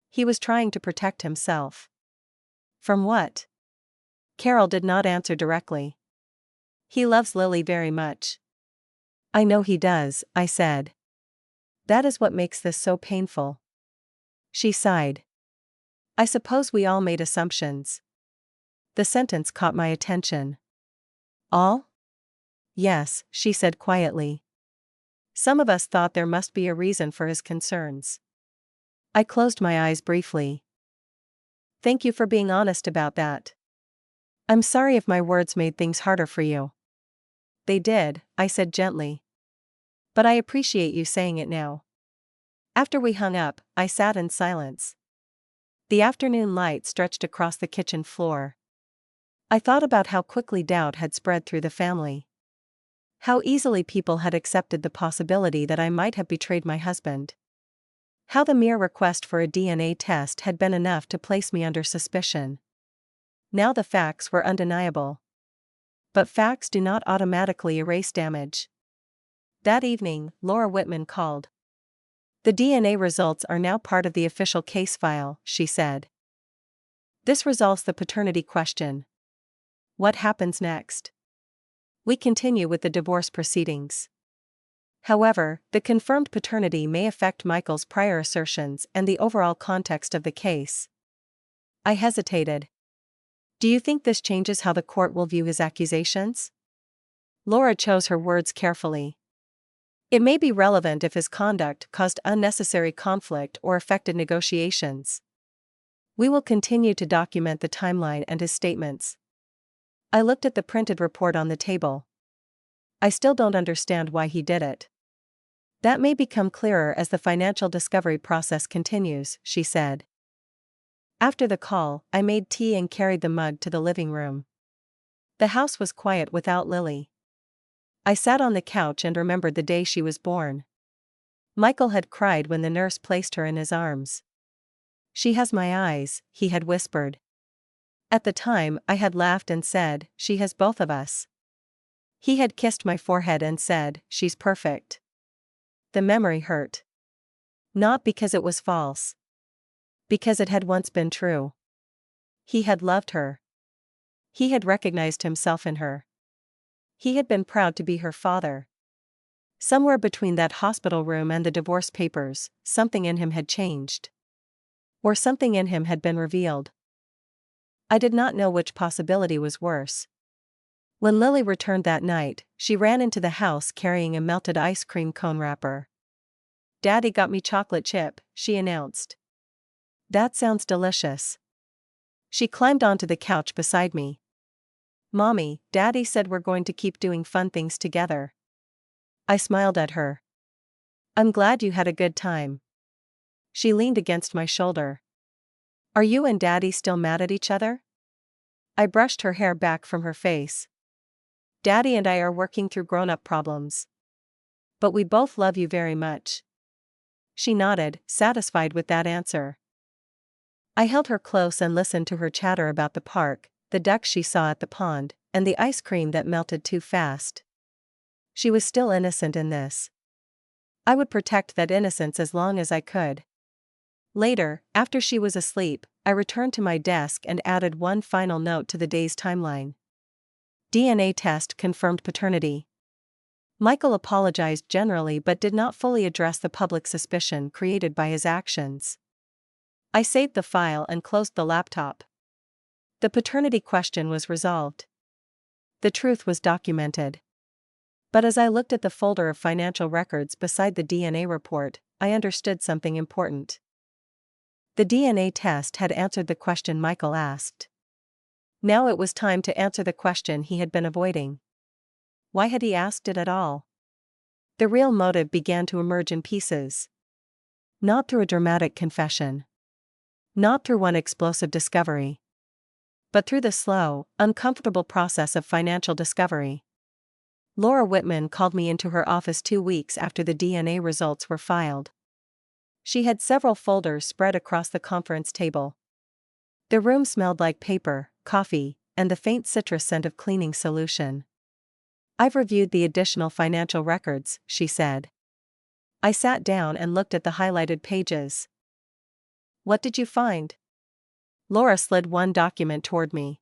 He was trying to protect himself. From what? Carol did not answer directly. "He loves Lily very much." "I know he does," I said. "That is what makes this so painful." She sighed. "I suppose we all made assumptions." The sentence caught my attention. "All?" "Yes," she said quietly. Some of us thought there must be a reason for his concerns. I closed my eyes briefly. Thank you for being honest about that. I'm sorry if my words made things harder for you. They did, I said gently. But I appreciate you saying it now. After we hung up, I sat in silence. The afternoon light stretched across the kitchen floor. I thought about how quickly doubt had spread through the family. How easily people had accepted the possibility that I might have betrayed my husband. How the mere request for a DNA test had been enough to place me under suspicion. Now the facts were undeniable. But facts do not automatically erase damage. That evening, Laura Whitman called. The DNA results are now part of the official case file, she said. This resolves the paternity question. What happens next? We continue with the divorce proceedings. However, the confirmed paternity may affect Michael's prior assertions and the overall context of the case. I hesitated. Do you think this changes how the court will view his accusations? Laura chose her words carefully. It may be relevant if his conduct caused unnecessary conflict or affected negotiations. We will continue to document the timeline and his statements. I looked at the printed report on the table. I still don't understand why he did it. That may become clearer as the financial discovery process continues, she said. After the call, I made tea and carried the mug to the living room. The house was quiet without Lily. I sat on the couch and remembered the day she was born. Michael had cried when the nurse placed her in his arms. She has my eyes, he had whispered. At the time, I had laughed and said, she has both of us. He had kissed my forehead and said, she's perfect. The memory hurt. Not because it was false. Because it had once been true. He had loved her. He had recognized himself in her. He had been proud to be her father. Somewhere between that hospital room and the divorce papers, something in him had changed. Or something in him had been revealed. I did not know which possibility was worse. When Lily returned that night, she ran into the house carrying a melted ice cream cone wrapper. Daddy got me chocolate chip, she announced. That sounds delicious. She climbed onto the couch beside me. Mommy, Daddy said we're going to keep doing fun things together. I smiled at her. I'm glad you had a good time. She leaned against my shoulder. Are you and Daddy still mad at each other? I brushed her hair back from her face. Daddy and I are working through grown-up problems. But we both love you very much. She nodded, satisfied with that answer. I held her close and listened to her chatter about the park, the ducks she saw at the pond, and the ice cream that melted too fast. She was still innocent in this. I would protect that innocence as long as I could. Later, after she was asleep, I returned to my desk and added one final note to the day's timeline. DNA test confirmed paternity. Michael apologized generally but did not fully address the public suspicion created by his actions. I saved the file and closed the laptop. The paternity question was resolved. The truth was documented. But as I looked at the folder of financial records beside the DNA report, I understood something important. The DNA test had answered the question Michael asked. Now it was time to answer the question he had been avoiding. Why had he asked it at all? The real motive began to emerge in pieces. Not through a dramatic confession. Not through one explosive discovery. But through the slow, uncomfortable process of financial discovery. Laura Whitman called me into her office 2 weeks after the DNA results were filed. She had several folders spread across the conference table. The room smelled like paper, coffee, and the faint citrus scent of cleaning solution. I've reviewed the additional financial records, she said. I sat down and looked at the highlighted pages. What did you find? Laura slid one document toward me.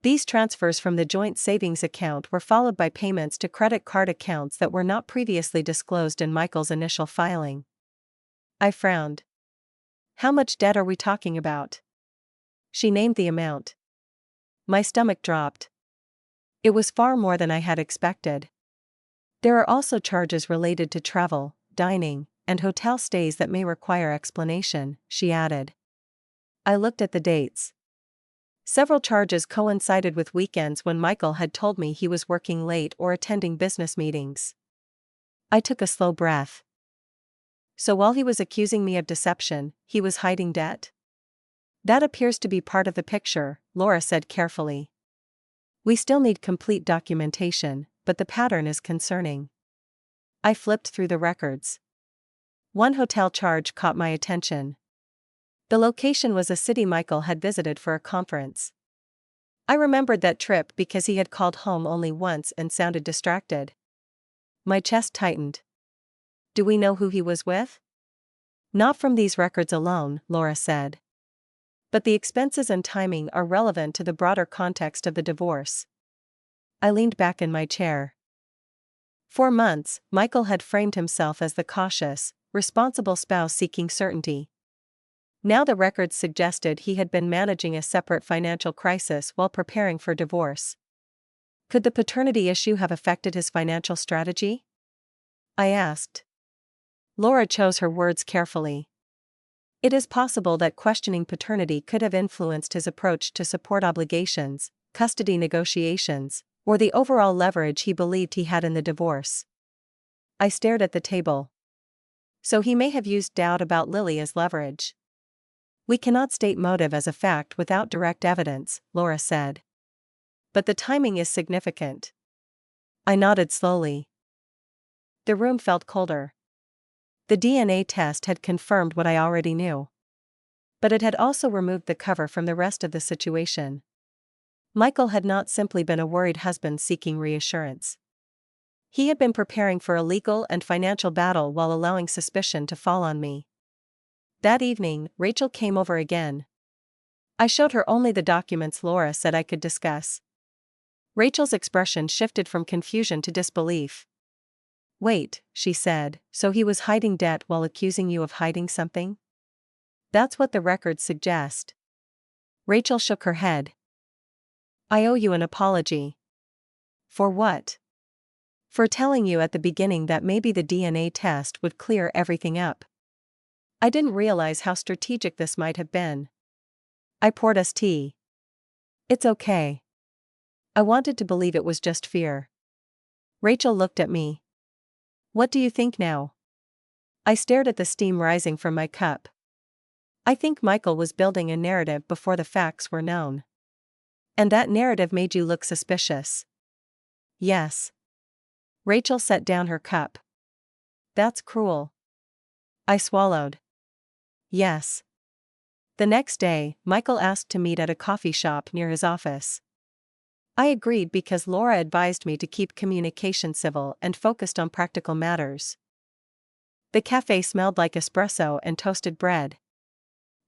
These transfers from the joint savings account were followed by payments to credit card accounts that were not previously disclosed in Michael's initial filing. I frowned. How much debt are we talking about? She named the amount. My stomach dropped. It was far more than I had expected. There are also charges related to travel, dining, and hotel stays that may require explanation, she added. I looked at the dates. Several charges coincided with weekends when Michael had told me he was working late or attending business meetings. I took a slow breath. So while he was accusing me of deception, he was hiding debt? That appears to be part of the picture, Laura said carefully. We still need complete documentation, but the pattern is concerning. I flipped through the records. One hotel charge caught my attention. The location was a city Michael had visited for a conference. I remembered that trip because he had called home only once and sounded distracted. My chest tightened. Do we know who he was with? Not from these records alone, Laura said. But the expenses and timing are relevant to the broader context of the divorce. I leaned back in my chair. For months, Michael had framed himself as the cautious, responsible spouse seeking certainty. Now the records suggested he had been managing a separate financial crisis while preparing for divorce. Could the paternity issue have affected his financial strategy? I asked. Laura chose her words carefully. It is possible that questioning paternity could have influenced his approach to support obligations, custody negotiations, or the overall leverage he believed he had in the divorce. I stared at the table. So he may have used doubt about Lily as leverage. We cannot state motive as a fact without direct evidence, Laura said. But the timing is significant. I nodded slowly. The room felt colder. The DNA test had confirmed what I already knew. But it had also removed the cover from the rest of the situation. Michael had not simply been a worried husband seeking reassurance. He had been preparing for a legal and financial battle while allowing suspicion to fall on me. That evening, Rachel came over again. I showed her only the documents Laura said I could discuss. Rachel's expression shifted from confusion to disbelief. Wait, she said, so he was hiding debt while accusing you of hiding something? That's what the records suggest. Rachel shook her head. I owe you an apology. For what? For telling you at the beginning that maybe the DNA test would clear everything up. I didn't realize how strategic this might have been. I poured us tea. It's okay. I wanted to believe it was just fear. Rachel looked at me. What do you think now? I stared at the steam rising from my cup. I think Michael was building a narrative before the facts were known. And that narrative made you look suspicious. Yes. Rachel set down her cup. That's cruel. I swallowed. Yes. The next day, Michael asked to meet at a coffee shop near his office. I agreed because Laura advised me to keep communication civil and focused on practical matters. The cafe smelled like espresso and toasted bread.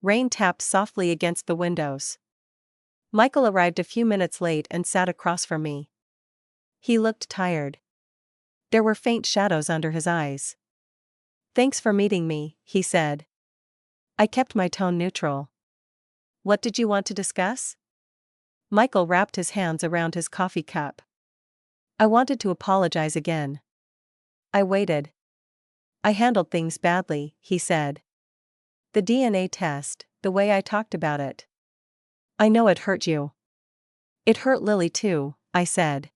Rain tapped softly against the windows. Michael arrived a few minutes late and sat across from me. He looked tired. There were faint shadows under his eyes. Thanks for meeting me, he said. I kept my tone neutral. What did you want to discuss? Michael wrapped his hands around his coffee cup. I wanted to apologize again. I waited. I handled things badly, he said. The DNA test, the way I talked about it. I know it hurt you. It hurt Lily too, I said.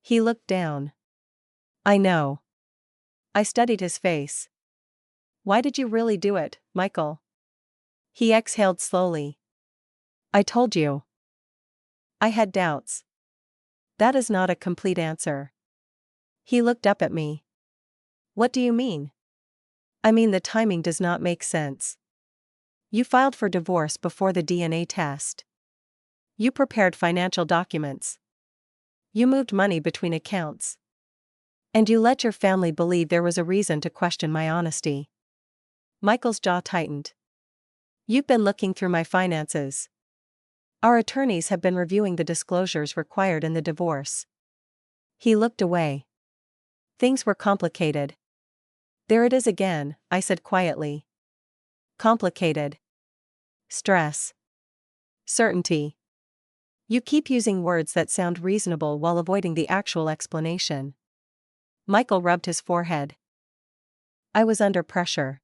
He looked down. I know. I studied his face. Why did you really do it, Michael? He exhaled slowly. I told you. I had doubts. That is not a complete answer. He looked up at me. What do you mean? I mean the timing does not make sense. You filed for divorce before the DNA test. You prepared financial documents. You moved money between accounts. And you let your family believe there was a reason to question my honesty. Michael's jaw tightened. You've been looking through my finances. Our attorneys have been reviewing the disclosures required in the divorce. He looked away. Things were complicated. There it is again, I said quietly. Complicated. Stress. Certainty. You keep using words that sound reasonable while avoiding the actual explanation. Michael rubbed his forehead. I was under pressure.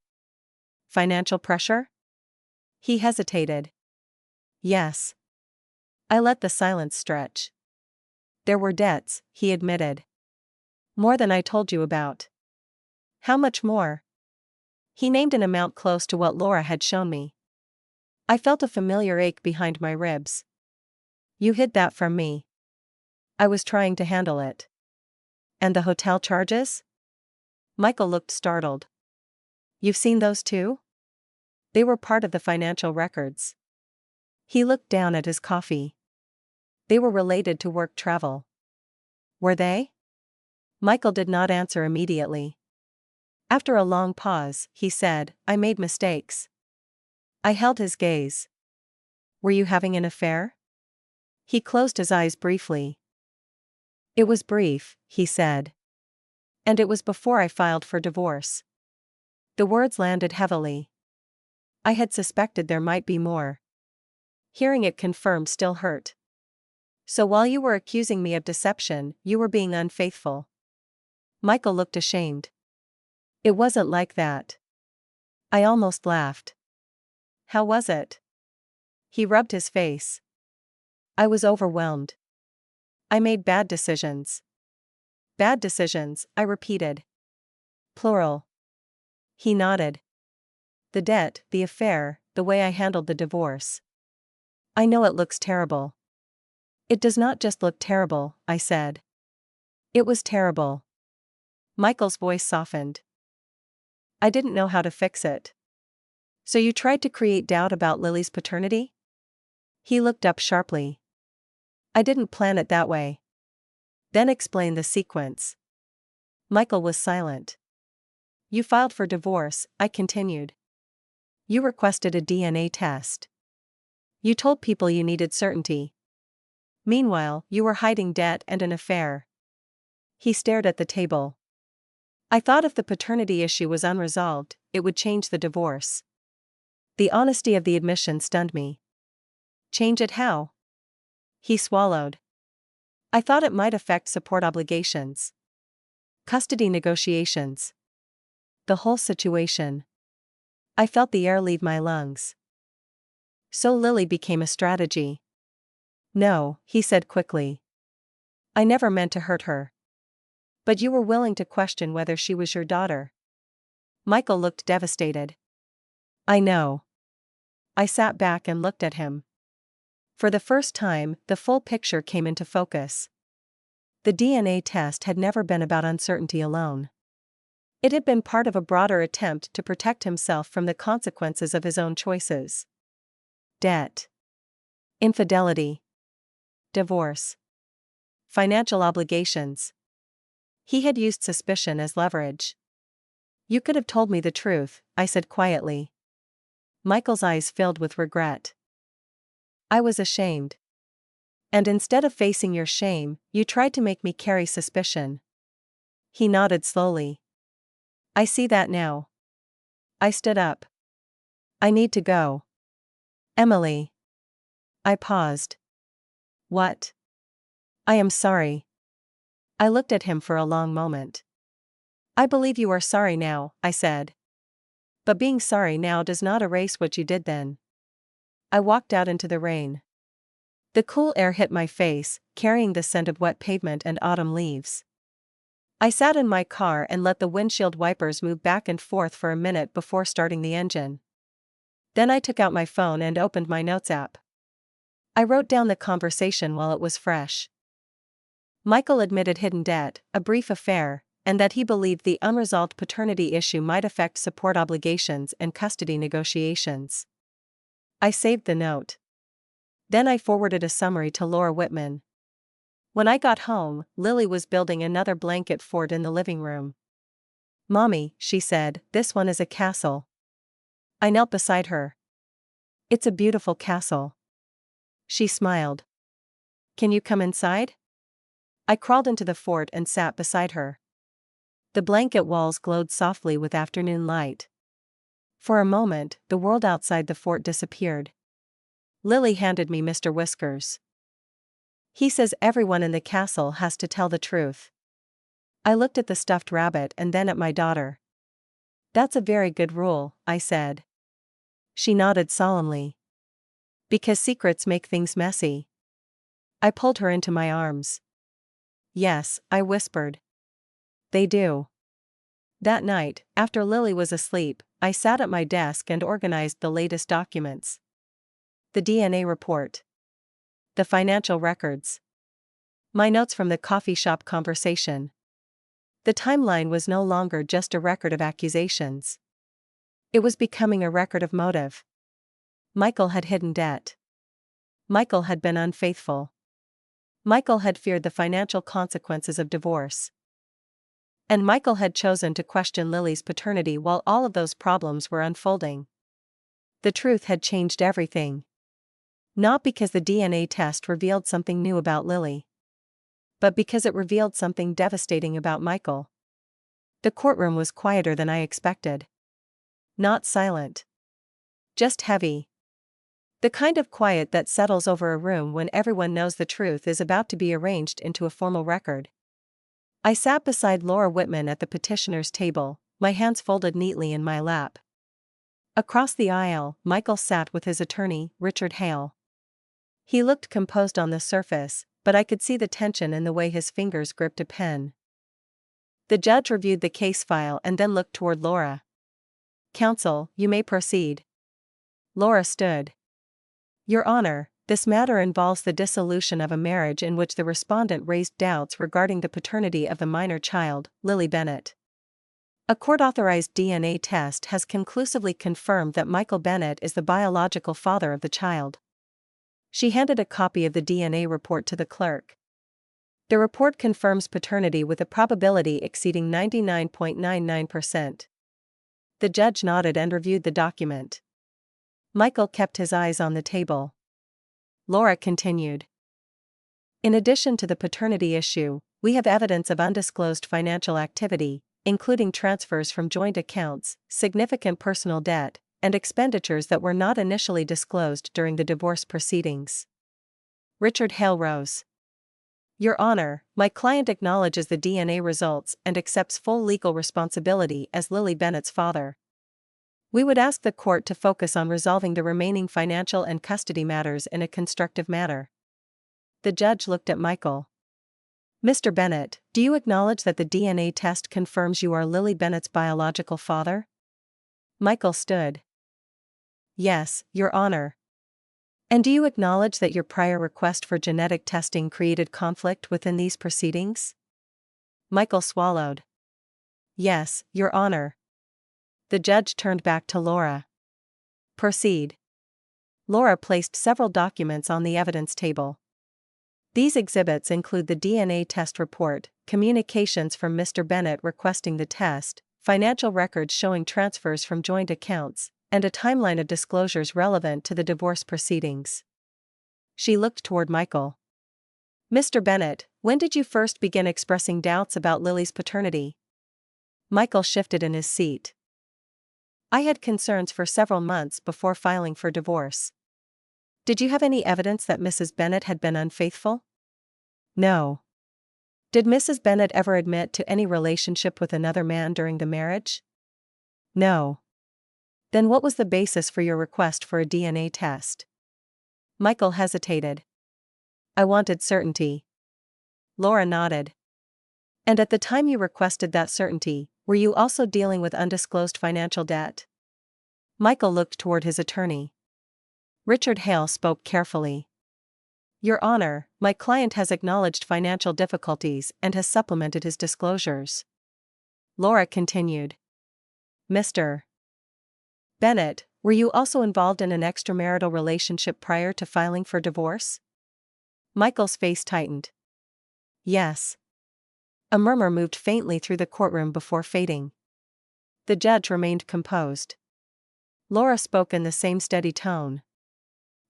Financial pressure? He hesitated. Yes. I let the silence stretch. There were debts, he admitted. More than I told you about. How much more? He named an amount close to what Laura had shown me. I felt a familiar ache behind my ribs. You hid that from me. I was trying to handle it. And the hotel charges? Michael looked startled. You've seen those too? They were part of the financial records. He looked down at his coffee. They were related to work travel. Were they? Michael did not answer immediately. After a long pause, he said, I made mistakes. I held his gaze. Were you having an affair? He closed his eyes briefly. It was brief, he said. And it was before I filed for divorce. The words landed heavily. I had suspected there might be more. Hearing it confirmed still hurt. So while you were accusing me of deception, you were being unfaithful. Michael looked ashamed. It wasn't like that. I almost laughed. How was it? He rubbed his face. I was overwhelmed. I made bad decisions. Bad decisions, I repeated. Plural. He nodded. The debt, the affair, the way I handled the divorce. I know it looks terrible. It does not just look terrible, I said. It was terrible. Michael's voice softened. I didn't know how to fix it. So you tried to create doubt about Lily's paternity? He looked up sharply. I didn't plan it that way. Then explain the sequence. Michael was silent. You filed for divorce, I continued. You requested a DNA test. You told people you needed certainty. Meanwhile, you were hiding debt and an affair. He stared at the table. I thought if the paternity issue was unresolved, it would change the divorce. The honesty of the admission stunned me. Change it how? He swallowed. I thought it might affect support obligations. Custody negotiations. The whole situation. I felt the air leave my lungs. So Lily became a strategy. No, he said quickly. I never meant to hurt her. But you were willing to question whether she was your daughter. Michael looked devastated. I know. I sat back and looked at him. For the first time, the full picture came into focus. The DNA test had never been about uncertainty alone. It had been part of a broader attempt to protect himself from the consequences of his own choices. Debt. Infidelity. Divorce. Financial obligations. He had used suspicion as leverage. You could have told me the truth, I said quietly. Michael's eyes filled with regret. I was ashamed. And instead of facing your shame, you tried to make me carry suspicion. He nodded slowly. I see that now. I stood up. I need to go. Emily. I paused. What? I am sorry. I looked at him for a long moment. I believe you are sorry now, I said. But being sorry now does not erase what you did then. I walked out into the rain. The cool air hit my face, carrying the scent of wet pavement and autumn leaves. I sat in my car and let the windshield wipers move back and forth for a minute before starting the engine. Then I took out my phone and opened my notes app. I wrote down the conversation while it was fresh. Michael admitted hidden debt, a brief affair, and that he believed the unresolved paternity issue might affect support obligations and custody negotiations. I saved the note. Then I forwarded a summary to Laura Whitman. When I got home, Lily was building another blanket fort in the living room. Mommy, she said, this one is a castle. I knelt beside her. It's a beautiful castle. She smiled. Can you come inside? I crawled into the fort and sat beside her. The blanket walls glowed softly with afternoon light. For a moment, the world outside the fort disappeared. Lily handed me Mr. Whiskers. He says everyone in the castle has to tell the truth. I looked at the stuffed rabbit and then at my daughter. That's a very good rule, I said. She nodded solemnly. Because secrets make things messy. I pulled her into my arms. Yes, I whispered. They do. That night, after Lily was asleep, I sat at my desk and organized the latest documents. The DNA report. The financial records. My notes from the coffee shop conversation. The timeline was no longer just a record of accusations. It was becoming a record of motive. Michael had hidden debt. Michael had been unfaithful. Michael had feared the financial consequences of divorce. And Michael had chosen to question Lily's paternity while all of those problems were unfolding. The truth had changed everything. Not because the DNA test revealed something new about Lily, but because it revealed something devastating about Michael. The courtroom was quieter than I expected. Not silent. Just heavy. The kind of quiet that settles over a room when everyone knows the truth is about to be arranged into a formal record. I sat beside Laura Whitman at the petitioner's table, my hands folded neatly in my lap. Across the aisle, Michael sat with his attorney, Richard Hale. He looked composed on the surface, but I could see the tension in the way his fingers gripped a pen. The judge reviewed the case file and then looked toward Laura. Counsel, you may proceed. Laura stood. Your Honor, this matter involves the dissolution of a marriage in which the respondent raised doubts regarding the paternity of the minor child, Lily Bennett. A court-authorized DNA test has conclusively confirmed that Michael Bennett is the biological father of the child. She handed a copy of the DNA report to the clerk. The report confirms paternity with a probability exceeding 99.99%. The judge nodded and reviewed the document. Michael kept his eyes on the table. Laura continued. In addition to the paternity issue, we have evidence of undisclosed financial activity, including transfers from joint accounts, significant personal debt, and expenditures that were not initially disclosed during the divorce proceedings. Richard Hale rose. Your Honor, my client acknowledges the DNA results and accepts full legal responsibility as Lily Bennett's father. We would ask the court to focus on resolving the remaining financial and custody matters in a constructive manner. The judge looked at Michael. Mr. Bennett, do you acknowledge that the DNA test confirms you are Lily Bennett's biological father? Michael stood. Yes, Your Honor. And do you acknowledge that your prior request for genetic testing created conflict within these proceedings? Michael swallowed. Yes, Your Honor. The judge turned back to Laura. Proceed. Laura placed several documents on the evidence table. These exhibits include the DNA test report, communications from Mr. Bennett requesting the test, financial records showing transfers from joint accounts, and a timeline of disclosures relevant to the divorce proceedings. She looked toward Michael. Mr. Bennett, when did you first begin expressing doubts about Lily's paternity? Michael shifted in his seat. I had concerns for several months before filing for divorce. Did you have any evidence that Mrs. Bennett had been unfaithful? No. Did Mrs. Bennett ever admit to any relationship with another man during the marriage? No. Then what was the basis for your request for a DNA test? Michael hesitated. I wanted certainty. Laura nodded. And at the time you requested that certainty, were you also dealing with undisclosed financial debt? Michael looked toward his attorney. Richard Hale spoke carefully. Your Honor, my client has acknowledged financial difficulties and has supplemented his disclosures. Laura continued. Mr. Bennett, were you also involved in an extramarital relationship prior to filing for divorce? Michael's face tightened. Yes. A murmur moved faintly through the courtroom before fading. The judge remained composed. Laura spoke in the same steady tone.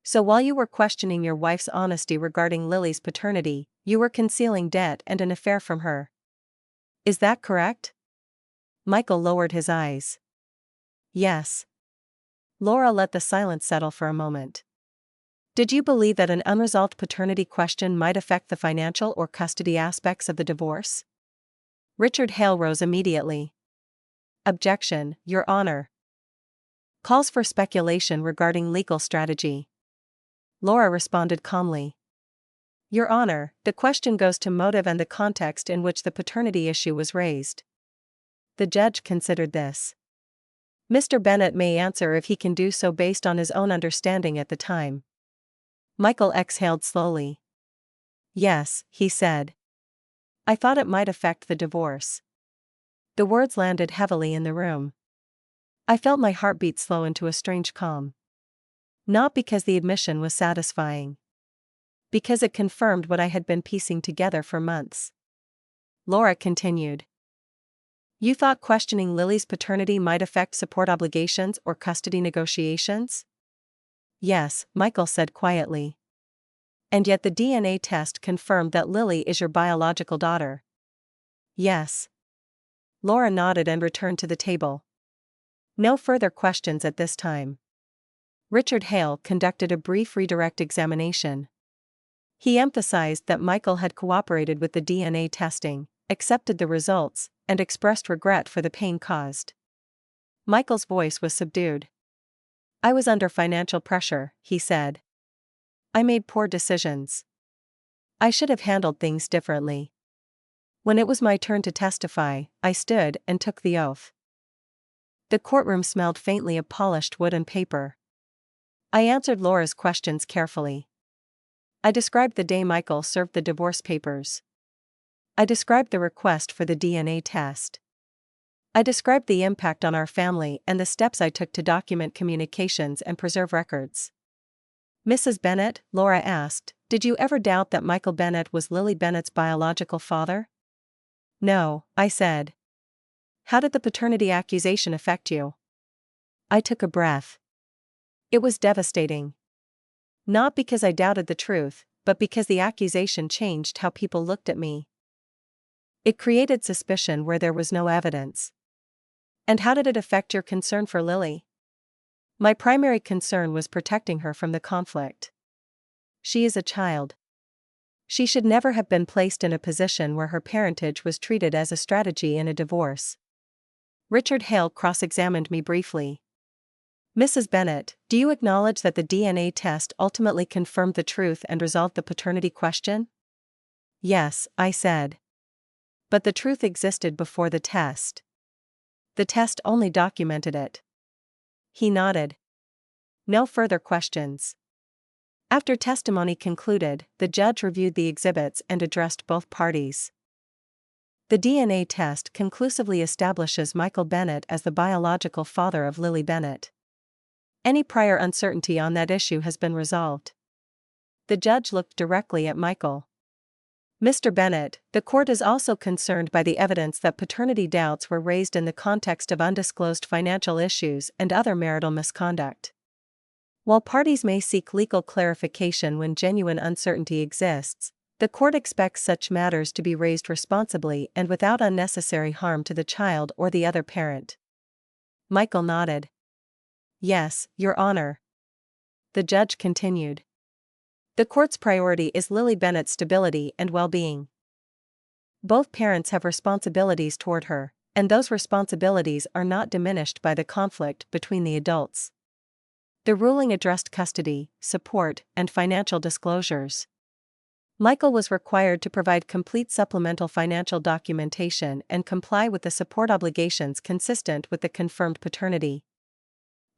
So while you were questioning your wife's honesty regarding Lily's paternity, you were concealing debt and an affair from her. Is that correct? Michael lowered his eyes. Yes. Laura let the silence settle for a moment. Did you believe that an unresolved paternity question might affect the financial or custody aspects of the divorce? Richard Hale rose immediately. Objection, Your Honor. Calls for speculation regarding legal strategy. Laura responded calmly. Your Honor, the question goes to motive and the context in which the paternity issue was raised. The judge considered this. Mr. Bennett may answer if he can do so based on his own understanding at the time. Michael exhaled slowly. Yes, he said. I thought it might affect the divorce. The words landed heavily in the room. I felt my heartbeat slow into a strange calm. Not because the admission was satisfying. Because it confirmed what I had been piecing together for months. Laura continued. You thought questioning Lily's paternity might affect support obligations or custody negotiations? Yes, Michael said quietly. And yet the DNA test confirmed that Lily is your biological daughter. Yes. Laura nodded and returned to the table. No further questions at this time. Richard Hale conducted a brief redirect examination. He emphasized that Michael had cooperated with the DNA testing, accepted the results, and expressed regret for the pain caused. Michael's voice was subdued. I was under financial pressure, he said. I made poor decisions. I should have handled things differently. When it was my turn to testify, I stood and took the oath. The courtroom smelled faintly of polished wood and paper. I answered Laura's questions carefully. I described the day Michael served the divorce papers. I described the request for the DNA test. I described the impact on our family and the steps I took to document communications and preserve records. Mrs. Bennett, Laura asked, did you ever doubt that Michael Bennett was Lily Bennett's biological father? No, I said. How did the paternity accusation affect you? I took a breath. It was devastating. Not because I doubted the truth, but because the accusation changed how people looked at me. It created suspicion where there was no evidence. And how did it affect your concern for Lily? My primary concern was protecting her from the conflict. She is a child. She should never have been placed in a position where her parentage was treated as a strategy in a divorce. Richard Hale cross-examined me briefly. Mrs. Bennett, do you acknowledge that the DNA test ultimately confirmed the truth and resolved the paternity question? Yes, I said. But the truth existed before the test. The test only documented it. He nodded. No further questions. After testimony concluded, the judge reviewed the exhibits and addressed both parties. The DNA test conclusively establishes Michael Bennett as the biological father of Lily Bennett. Any prior uncertainty on that issue has been resolved. The judge looked directly at Michael. Mr. Bennett, the court is also concerned by the evidence that paternity doubts were raised in the context of undisclosed financial issues and other marital misconduct. While parties may seek legal clarification when genuine uncertainty exists, the court expects such matters to be raised responsibly and without unnecessary harm to the child or the other parent. Michael nodded. Yes, Your Honor. The judge continued. The court's priority is Lily Bennett's stability and well-being. Both parents have responsibilities toward her, and those responsibilities are not diminished by the conflict between the adults. The ruling addressed custody, support, and financial disclosures. Michael was required to provide complete supplemental financial documentation and comply with the support obligations consistent with the confirmed paternity.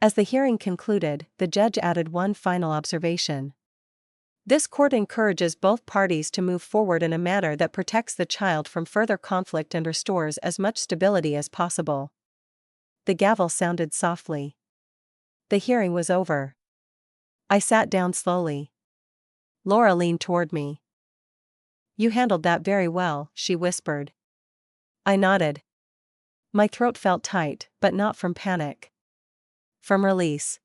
As the hearing concluded, the judge added one final observation. This court encourages both parties to move forward in a manner that protects the child from further conflict and restores as much stability as possible. The gavel sounded softly. The hearing was over. I sat down slowly. Laura leaned toward me. You handled that very well, she whispered. I nodded. My throat felt tight, but not from panic. From release.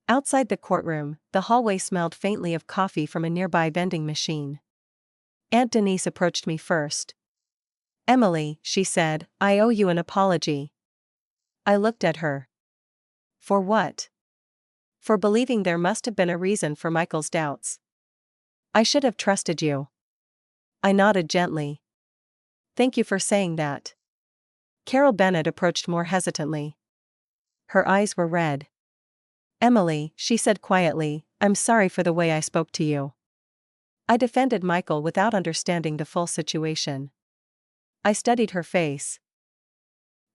Outside the courtroom, the hallway smelled faintly of coffee from a nearby vending machine. Aunt Denise approached me first. Emily, she said, I owe you an apology. I looked at her. For what? For believing there must have been a reason for Michael's doubts. I should have trusted you. I nodded gently. Thank you for saying that. Carol Bennett approached more hesitantly. Her eyes were red. Emily, she said quietly, I'm sorry for the way I spoke to you. I defended Michael without understanding the full situation. I studied her face.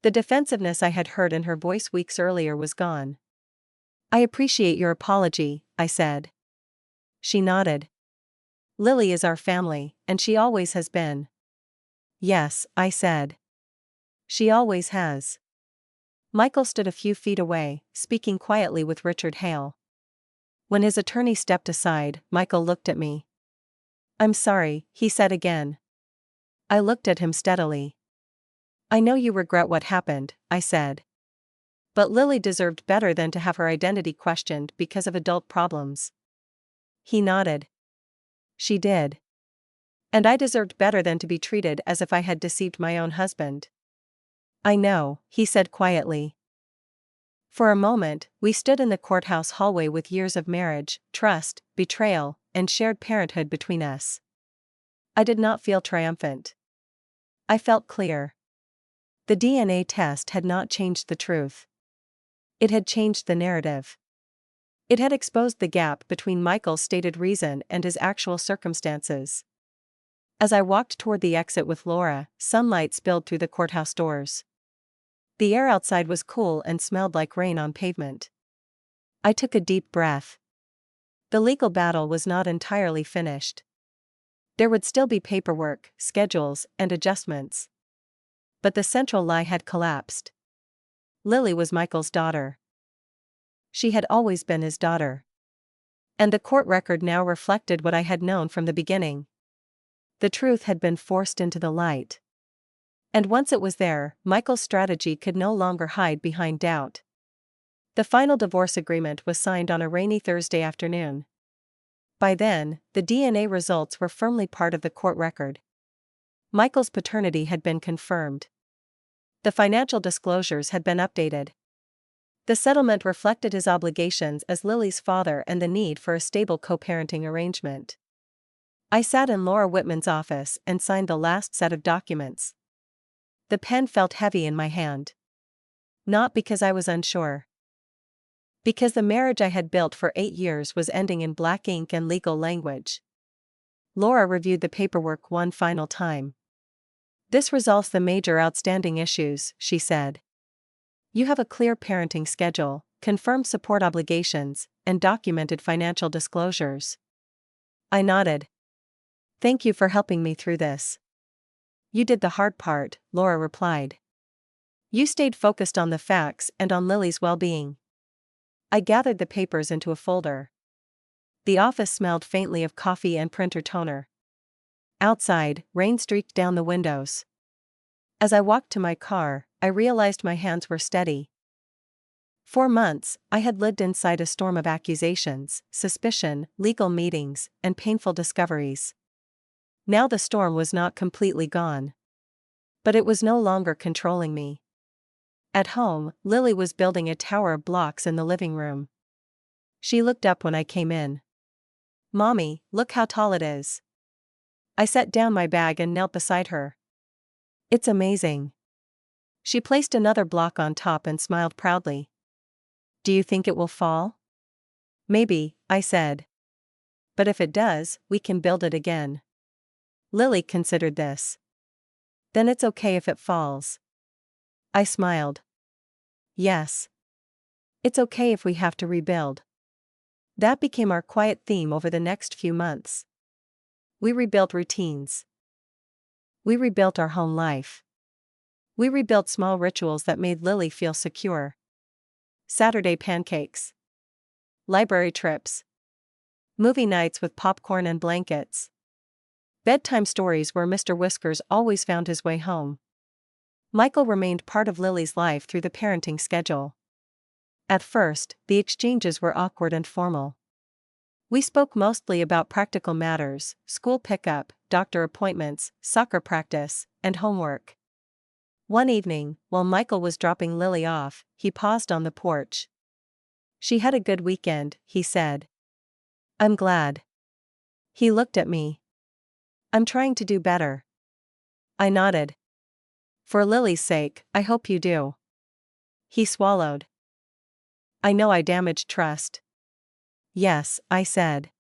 The defensiveness I had heard in her voice weeks earlier was gone. I appreciate your apology, I said. She nodded. Lily is our family, and she always has been. Yes, I said. She always has. Michael stood a few feet away, speaking quietly with Richard Hale. When his attorney stepped aside, Michael looked at me. I'm sorry, he said again. I looked at him steadily. I know you regret what happened, I said. But Lily deserved better than to have her identity questioned because of adult problems. He nodded. She did. And I deserved better than to be treated as if I had deceived my own husband. I know, he said quietly. For a moment, we stood in the courthouse hallway with years of marriage, trust, betrayal, and shared parenthood between us. I did not feel triumphant. I felt clear. The DNA test had not changed the truth. It had changed the narrative. It had exposed the gap between Michael's stated reason and his actual circumstances. As I walked toward the exit with Laura, sunlight spilled through the courthouse doors. The air outside was cool and smelled like rain on pavement. I took a deep breath. The legal battle was not entirely finished. There would still be paperwork, schedules, and adjustments. But the central lie had collapsed. Lily was Michael's daughter. She had always been his daughter. And the court record now reflected what I had known from the beginning. The truth had been forced into the light. And once it was there, Michael's strategy could no longer hide behind doubt. The final divorce agreement was signed on a rainy Thursday afternoon. By then, the DNA results were firmly part of the court record. Michael's paternity had been confirmed. The financial disclosures had been updated. The settlement reflected his obligations as Lily's father and the need for a stable co-parenting arrangement. I sat in Laura Whitman's office and signed the last set of documents. The pen felt heavy in my hand. Not because I was unsure. Because the marriage I had built for 8 years was ending in black ink and legal language. Laura reviewed the paperwork one final time. This resolves the major outstanding issues, she said. You have a clear parenting schedule, confirmed support obligations, and documented financial disclosures. I nodded. Thank you for helping me through this. You did the hard part, Laura replied. You stayed focused on the facts and on Lily's well-being. I gathered the papers into a folder. The office smelled faintly of coffee and printer toner. Outside, rain streaked down the windows. As I walked to my car, I realized my hands were steady. For months, I had lived inside a storm of accusations, suspicion, legal meetings, and painful discoveries. Now the storm was not completely gone. But it was no longer controlling me. At home, Lily was building a tower of blocks in the living room. She looked up when I came in. Mommy, look how tall it is. I set down my bag and knelt beside her. It's amazing. She placed another block on top and smiled proudly. Do you think it will fall? Maybe, I said. But if it does, we can build it again. Lily considered this. Then it's okay if it falls. I smiled. Yes. It's okay if we have to rebuild. That became our quiet theme over the next few months. We rebuilt routines. We rebuilt our home life. We rebuilt small rituals that made Lily feel secure. Saturday pancakes. Library trips. Movie nights with popcorn and blankets. Bedtime stories where Mr. Whiskers always found his way home. Michael remained part of Lily's life through the parenting schedule. At first, the exchanges were awkward and formal. We spoke mostly about practical matters, school pickup, doctor appointments, soccer practice, and homework. One evening, while Michael was dropping Lily off, he paused on the porch. She had a good weekend, he said. I'm glad. He looked at me. I'm trying to do better. I nodded. For Lily's sake, I hope you do. He swallowed. I know I damaged trust. Yes, I said.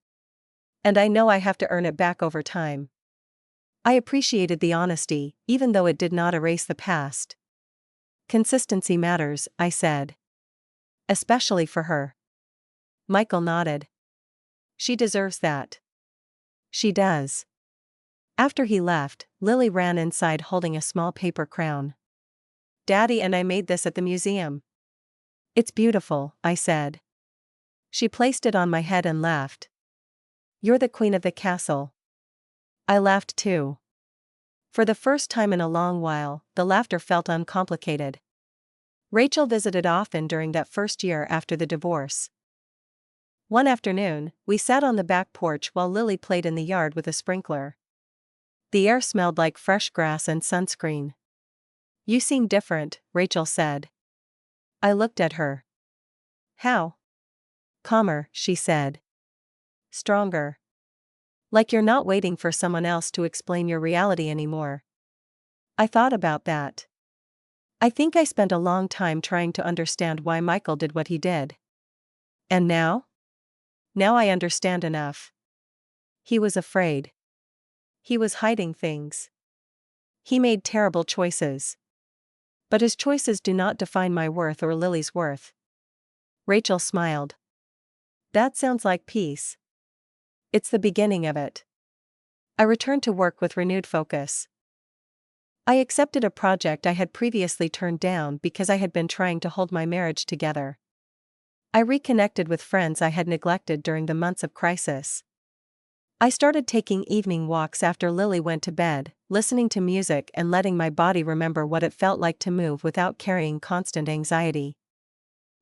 And I know I have to earn it back over time. I appreciated the honesty, even though it did not erase the past. Consistency matters, I said. Especially for her. Michael nodded. She deserves that. She does. After he left, Lily ran inside holding a small paper crown. Daddy and I made this at the museum. It's beautiful, I said. She placed it on my head and laughed. You're the queen of the castle. I laughed too. For the first time in a long while, the laughter felt uncomplicated. Rachel visited often during that first year after the divorce. One afternoon, we sat on the back porch while Lily played in the yard with a sprinkler. The air smelled like fresh grass and sunscreen. You seem different, Rachel said. I looked at her. How? Calmer, she said. Stronger. Like you're not waiting for someone else to explain your reality anymore. I thought about that. I think I spent a long time trying to understand why Michael did what he did. And now? Now I understand enough. He was afraid. He was hiding things. He made terrible choices. But his choices do not define my worth or Lily's worth. Rachel smiled. That sounds like peace. It's the beginning of it. I returned to work with renewed focus. I accepted a project I had previously turned down because I had been trying to hold my marriage together. I reconnected with friends I had neglected during the months of crisis. I started taking evening walks after Lily went to bed, listening to music and letting my body remember what it felt like to move without carrying constant anxiety.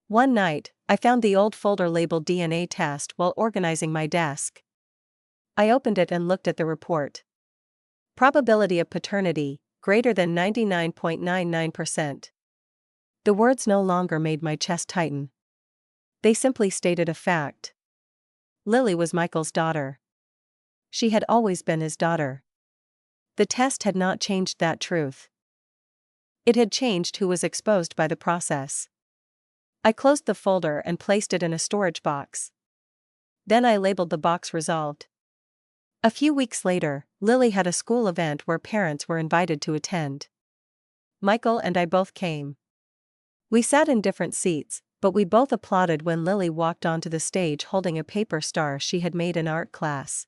One night, I found the old folder labeled DNA test while organizing my desk. I opened it and looked at the report. Probability of paternity, greater than 99.99%. The words no longer made my chest tighten. They simply stated a fact. Lily was Michael's daughter. She had always been his daughter. The test had not changed that truth. It had changed who was exposed by the process. I closed the folder and placed it in a storage box. Then I labeled the box resolved. A few weeks later, Lily had a school event where parents were invited to attend. Michael and I both came. We sat in different seats, but we both applauded when Lily walked onto the stage holding a paper star she had made in art class.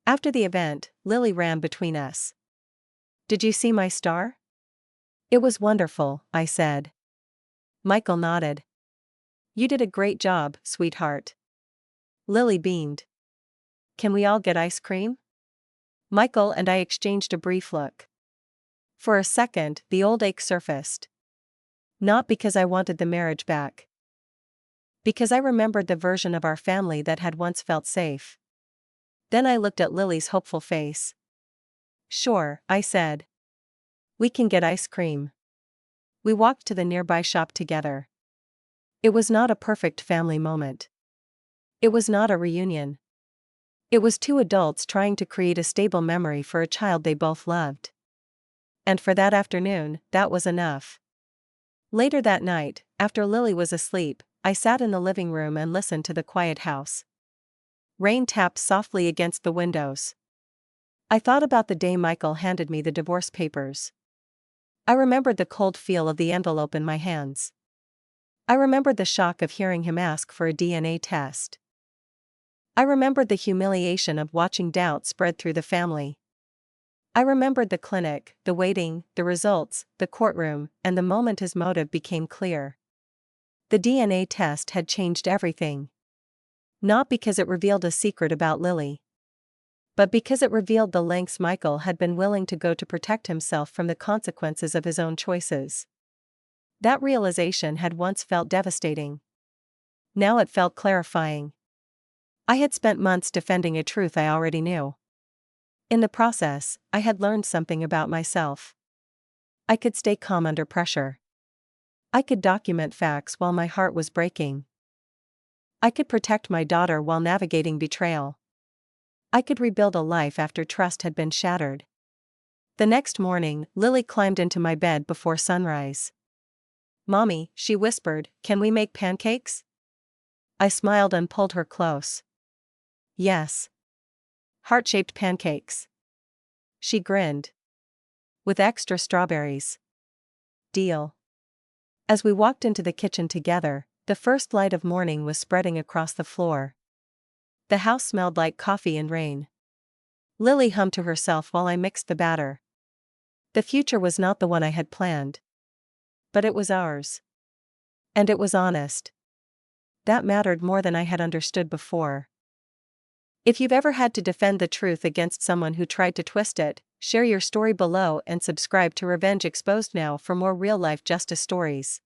After the event, Lily ran between us. Did you see my star? It was wonderful, I said. Michael nodded. You did a great job, sweetheart. Lily beamed. Can we all get ice cream? Michael and I exchanged a brief look. For a second, the old ache surfaced. Not because I wanted the marriage back. Because I remembered the version of our family that had once felt safe. Then I looked at Lily's hopeful face. Sure, I said. We can get ice cream. We walked to the nearby shop together. It was not a perfect family moment. It was not a reunion. It was two adults trying to create a stable memory for a child they both loved. And for that afternoon, that was enough. Later that night, after Lily was asleep, I sat in the living room and listened to the quiet house. Rain tapped softly against the windows. I thought about the day Michael handed me the divorce papers. I remembered the cold feel of the envelope in my hands. I remembered the shock of hearing him ask for a DNA test. I remembered the humiliation of watching doubt spread through the family. I remembered the clinic, the waiting, the results, the courtroom, and the moment his motive became clear. The DNA test had changed everything. Not because it revealed a secret about Lily, but because it revealed the lengths Michael had been willing to go to protect himself from the consequences of his own choices. That realization had once felt devastating. Now it felt clarifying. I had spent months defending a truth I already knew. In the process, I had learned something about myself. I could stay calm under pressure. I could document facts while my heart was breaking. I could protect my daughter while navigating betrayal. I could rebuild a life after trust had been shattered. The next morning, Lily climbed into my bed before sunrise. "Mommy," she whispered, "can we make pancakes?" I smiled and pulled her close. "Yes. Heart-shaped pancakes." She grinned. "With extra strawberries." "Deal." As we walked into the kitchen together, the first light of morning was spreading across the floor. The house smelled like coffee and rain. Lily hummed to herself while I mixed the batter. The future was not the one I had planned. But it was ours. And it was honest. That mattered more than I had understood before. If you've ever had to defend the truth against someone who tried to twist it, share your story below and subscribe to Revenge Exposed now for more real-life justice stories.